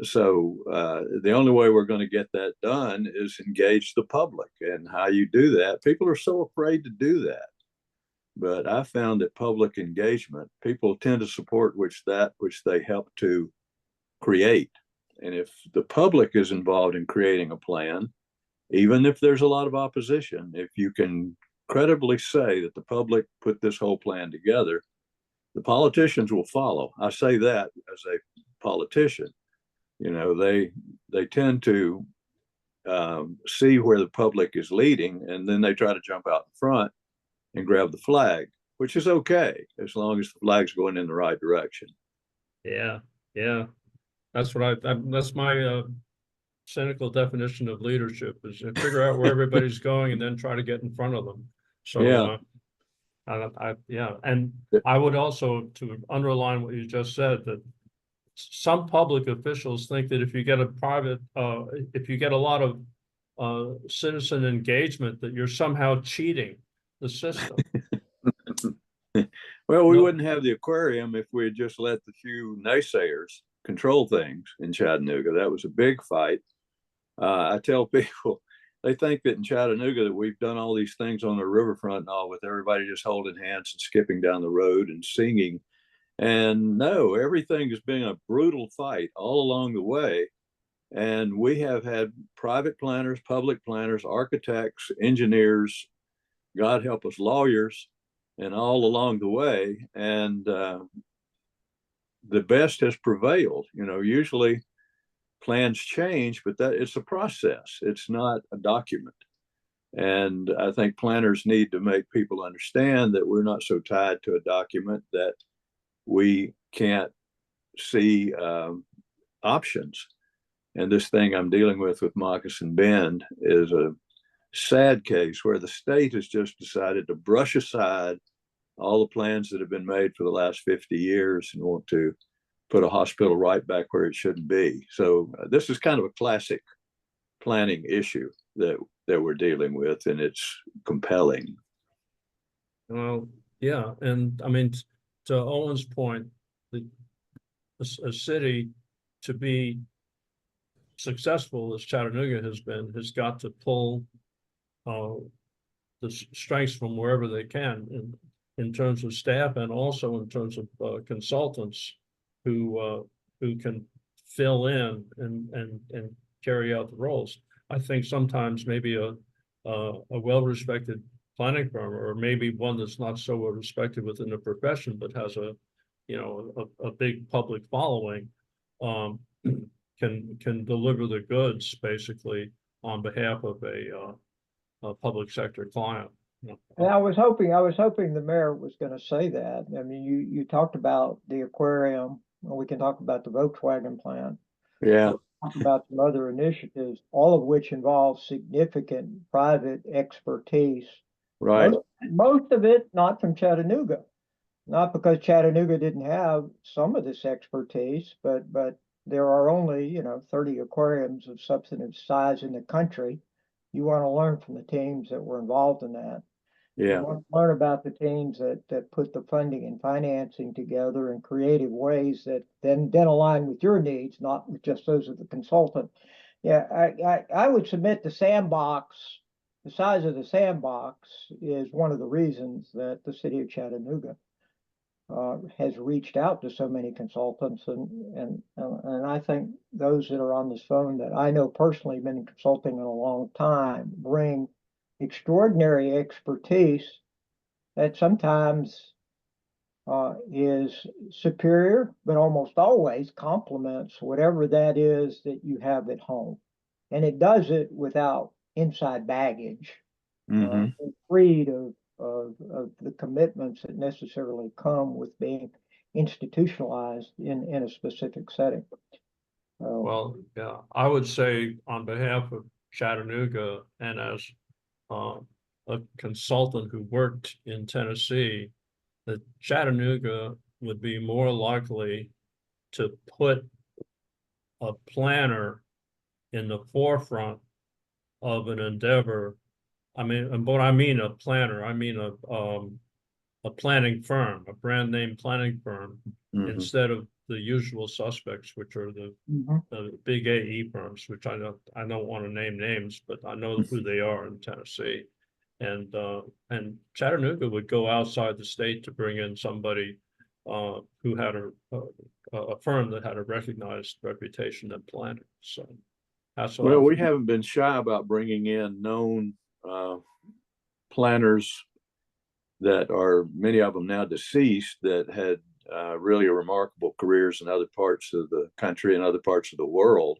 Speaker 6: So the only way we're going to get that done is engage the public. And how you do that, people are so afraid to do that. But I found that public engagement, people tend to support which they help to create. And if the public is involved in creating a plan, even if there's a lot of opposition, if you can credibly say that the public put this whole plan together, the politicians will follow. I say that as a politician. You know, they tend to see where the public is leading, and then they try to jump out in front and grab the flag, which is okay as long as the flag's going in the right direction.
Speaker 2: Yeah, yeah, that's that's my cynical definition of leadership, is to figure out where everybody's going and then try to get in front of them. So
Speaker 6: yeah,
Speaker 2: and I would also, to underline what you just said, that some public officials think that if you get if you get a lot of citizen engagement, that you're somehow cheating the system.
Speaker 6: Well, we wouldn't have the aquarium if we had just let the few naysayers control things in Chattanooga. That was a big fight. I tell people, they think that in Chattanooga that we've done all these things on the riverfront and all, with everybody just holding hands and skipping down the road and singing. And no, everything has been a brutal fight all along the way. And we have had private planners, public planners, architects, engineers, God help us, lawyers, and all along the way. And the best has prevailed. You know, usually plans change, but that it's a process. It's not a document. And I think planners need to make people understand that we're not so tied to a document that we can't see options. And this thing I'm dealing with Moccasin Bend is a sad case where the state has just decided to brush aside all the plans that have been made for the last 50 years and want to put a hospital right back where it shouldn't be. So this is kind of a classic planning issue that we're dealing with, and it's compelling.
Speaker 2: Well, yeah, and I mean, to Owen's point, a city to be successful as Chattanooga has been has got to pull the strengths from wherever they can in terms of staff, and also in terms of consultants who can fill in and carry out the roles. I think sometimes maybe a well-respected planning firm, or maybe one that's not so well respected within the profession, but has a big public following, can deliver the goods basically on behalf of a public sector client.
Speaker 13: And I was hoping the mayor was going to say that. I mean, you talked about the aquarium, and we can talk about the Volkswagen plant.
Speaker 6: Yeah.
Speaker 13: Talk about some other initiatives, all of which involve significant private expertise.
Speaker 6: Right.
Speaker 13: Most of it not from Chattanooga, not because Chattanooga didn't have some of this expertise, but there are only 30 aquariums of substantive size in the country. You want to learn from the teams that were involved in that.
Speaker 6: Yeah.
Speaker 13: You want to learn about the teams that put the funding and financing together in creative ways that then align with your needs, not with just those of the consultant. Yeah, I would submit the size of the sandbox is one of the reasons that the city of Chattanooga has reached out to so many consultants, and I think those that are on this phone that I know personally have been consulting in a long time bring extraordinary expertise that sometimes is superior, but almost always complements whatever that is that you have at home. And it does it without inside baggage, freed of the commitments that necessarily come with being institutionalized in a specific setting.
Speaker 2: Well, yeah, I would say on behalf of Chattanooga, and as a consultant who worked in Tennessee, that Chattanooga would be more likely to put a planner in the forefront of an endeavor. I mean, and what I mean a planner, I mean a planning firm, a brand name planning firm, instead of the usual suspects, which are the big AE firms, which I don't want to name names, but I know who they are in Tennessee. And Chattanooga would go outside the state to bring in somebody who had a firm that had a recognized reputation in planning. So that's what
Speaker 6: Well, we haven't been shy about bringing in known planners that are, many of them now deceased, that had really remarkable careers in other parts of the country and other parts of the world,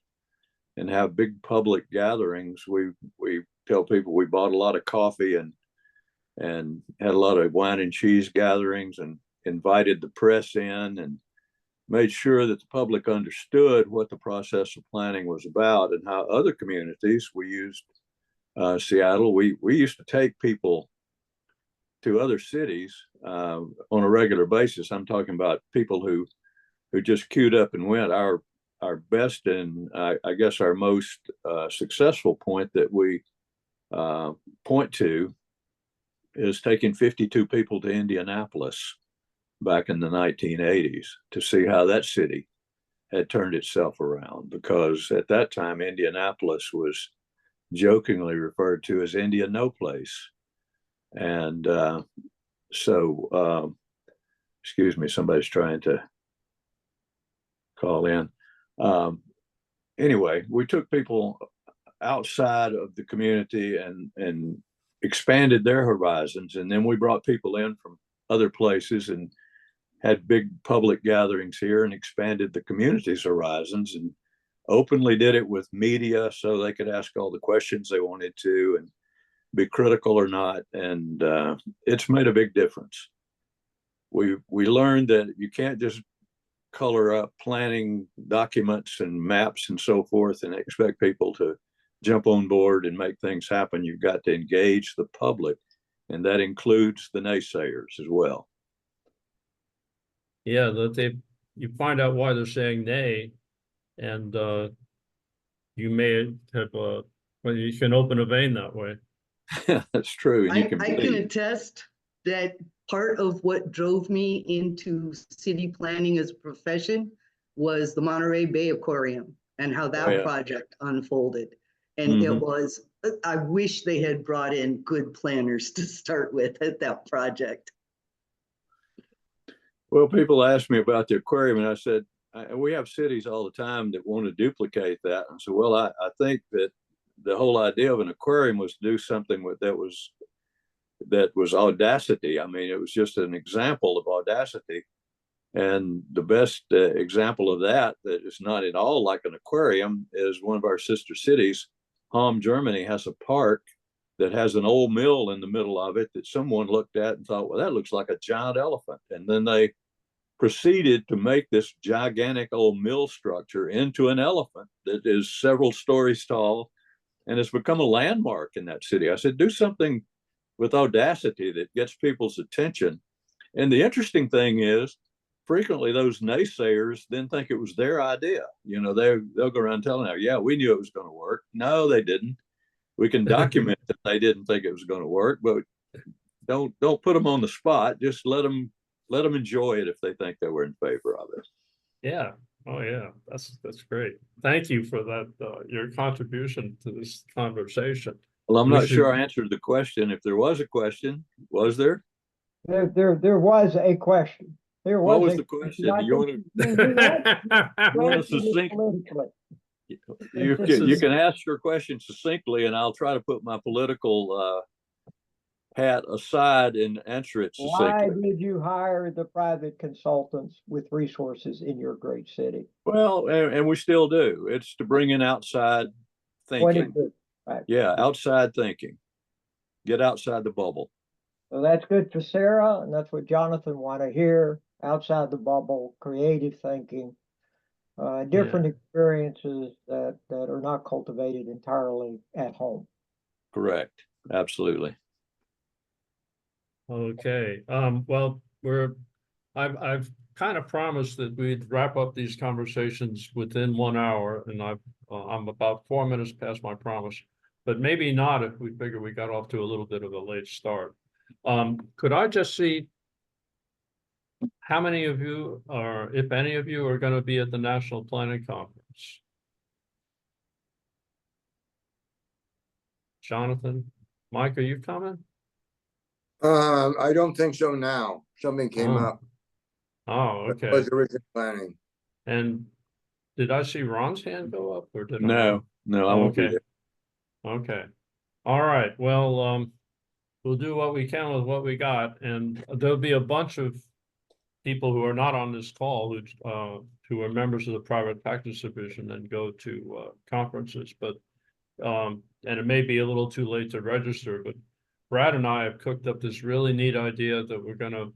Speaker 6: and have big public gatherings. We tell people we bought a lot of coffee and had a lot of wine and cheese gatherings, and invited the press in and made sure that the public understood what the process of planning was about, and how other communities, we used Seattle, we used to take people to other cities on a regular basis. I'm talking about people who just queued up and went. Our best and I guess our most successful point that we point to is taking 52 people to Indianapolis back in the 1980s to see how that city had turned itself around, because at that time Indianapolis was jokingly referred to as India no place. And excuse me, somebody's trying to call in. Anyway, we took people outside of the community and expanded their horizons, and then we brought people in from other places and had big public gatherings here and expanded the community's horizons, and openly did it with media so they could ask all the questions they wanted to and be critical or not. And it's made a big difference. We learned that you can't just color up planning documents and maps and so forth and expect people to jump on board and make things happen. You've got to engage the public, and that includes the naysayers as well.
Speaker 2: Yeah, that you find out why they're saying nay, and you may have well, you can open a vein that way.
Speaker 6: That's true. And
Speaker 12: I can attest that part of what drove me into city planning as a profession was the Monterey Bay Aquarium and how that project unfolded. And it was, I wish they had brought in good planners to start with at that project.
Speaker 6: Well, people ask me about the aquarium, and I said, we have cities all the time that want to duplicate that. And so, well, I think that the whole idea of an aquarium was to do something that was audacity. I mean, it was just an example of audacity. And the best example of that is not at all like an aquarium is one of our sister cities. Hamm, Germany, has a park that has an old mill in the middle of it that someone looked at and thought, well, that looks like a giant elephant. And then they proceeded to make this gigantic old mill structure into an elephant that is several stories tall and has become a landmark in that city. I said, do something with audacity that gets people's attention. And the interesting thing is, frequently those naysayers then think it was their idea. You know, they'll go around telling them, yeah, we knew it was going to work. No, they didn't. We can document that they didn't think it was going to work, but don't put them on the spot. Just let them enjoy it if they think they were in favor of it.
Speaker 2: Yeah. Oh yeah. That's great. Thank you for that. Your contribution to this conversation.
Speaker 6: Well, I'm not sure I answered the question. If there was a question, was there?
Speaker 13: There was a question.
Speaker 6: What was the question? You want to succinctly? You can ask your question succinctly, and I'll try to put my political hat aside and answer it succinctly.
Speaker 13: Why did you hire the private consultants with resources in your great city?
Speaker 6: Well, and we still do. It's to bring in outside thinking.
Speaker 13: Right.
Speaker 6: Yeah, outside thinking. Get outside the bubble.
Speaker 13: So that's good for Sarah, and that's what Jonathan want to hear. Outside the bubble, creative thinking, different experiences that are not cultivated entirely at home.
Speaker 6: Correct. Absolutely.
Speaker 2: Okay, well, I've kind of promised that we'd wrap up these conversations within 1 hour, and I'm about 4 minutes past my promise. But maybe not if we figure we got off to a little bit of a late start. Could I just see how many of you, or if any of you, are going to be at the National Planning Conference? Jonathan, Mike, are you coming?
Speaker 8: I don't think so now. Something came
Speaker 2: Oh.
Speaker 8: up.
Speaker 2: Oh,
Speaker 8: That
Speaker 2: okay.
Speaker 8: was original planning.
Speaker 2: And did I see Ron's hand go up, or did I?
Speaker 6: No, no, I
Speaker 2: Oh,
Speaker 6: won't be
Speaker 2: okay.
Speaker 6: there.
Speaker 2: Okay. All right. Well, we'll do what we can with what we got, and there'll be a bunch of people who are not on this call who are members of the private practice division and go to conferences, but and it may be a little too late to register, but Brad and I have cooked up this really neat idea that we're gonna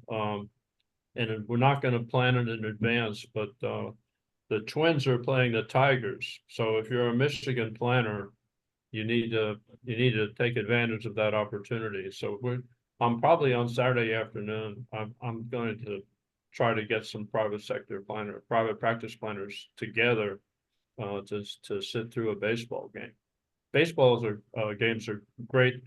Speaker 2: and we're not gonna plan it in advance, but the Twins are playing the Tigers. So if you're a Michigan planner, you need to take advantage of that opportunity. So I'm probably on Saturday afternoon. I'm going to try to get some private practice planners together to sit through a baseball game. Games are great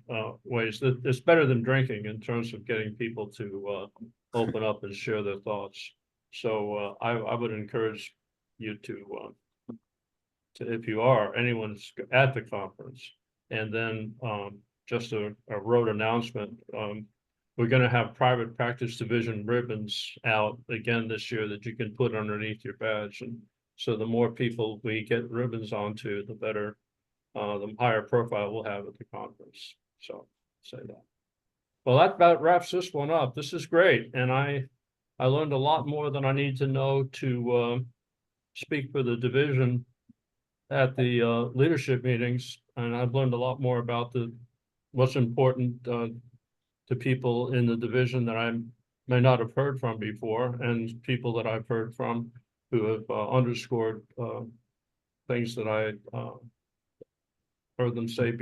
Speaker 2: ways. It's better than drinking in terms of getting people to open up and share their thoughts. So I would encourage you to if you are anyone's at the conference, and then just a road announcement. We're going to have private practice division ribbons out again this year that you can put underneath your badge, and so the more people we get ribbons onto, the better, the higher profile we'll have at the conference. So say that. Well, that about wraps this one up. This is great, and I learned a lot more than I need to know to speak for the division at the leadership meetings, and I've learned a lot more about what's important to people in the division that I may not have heard from before, and people that I've heard from who have underscored things that I heard them say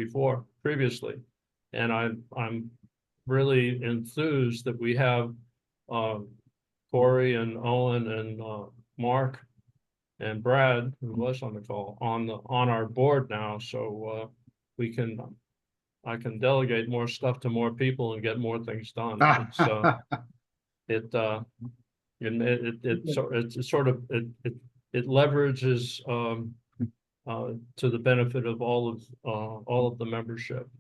Speaker 2: previously. And I'm really enthused that we have Corey and Owen and Mark and Brad, who was on the call, on our board now, so I can delegate more stuff to more people and get more things done. It leverages to the benefit of all of the membership.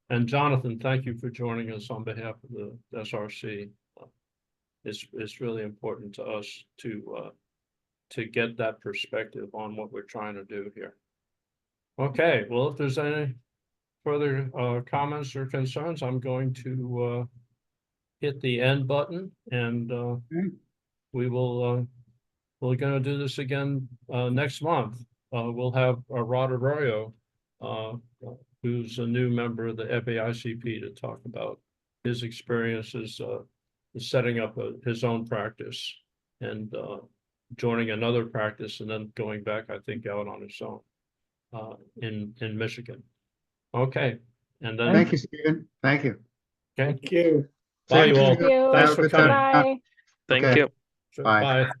Speaker 2: And Jonathan, thank you for joining us on behalf of the SRC. It's really important to us to get that perspective on what we're trying to do here. Okay, well, if there's any further comments or concerns, I'm going to hit the end button, and we're going to do this again next month. We'll have Rod Arroyo, who's a new member of the FAICP, to talk about his experiences setting up his own practice and joining another practice, and then going back, I think, out on his own in Michigan. Okay, and then
Speaker 5: Thank you, Stephen. Thank you.
Speaker 2: Okay.
Speaker 3: Thank you.
Speaker 2: Bye, you all.
Speaker 11: Thank you.
Speaker 2: Thanks for coming.
Speaker 11: Bye.
Speaker 9: Thank
Speaker 5: Okay.
Speaker 9: you.
Speaker 5: Bye.
Speaker 2: Bye.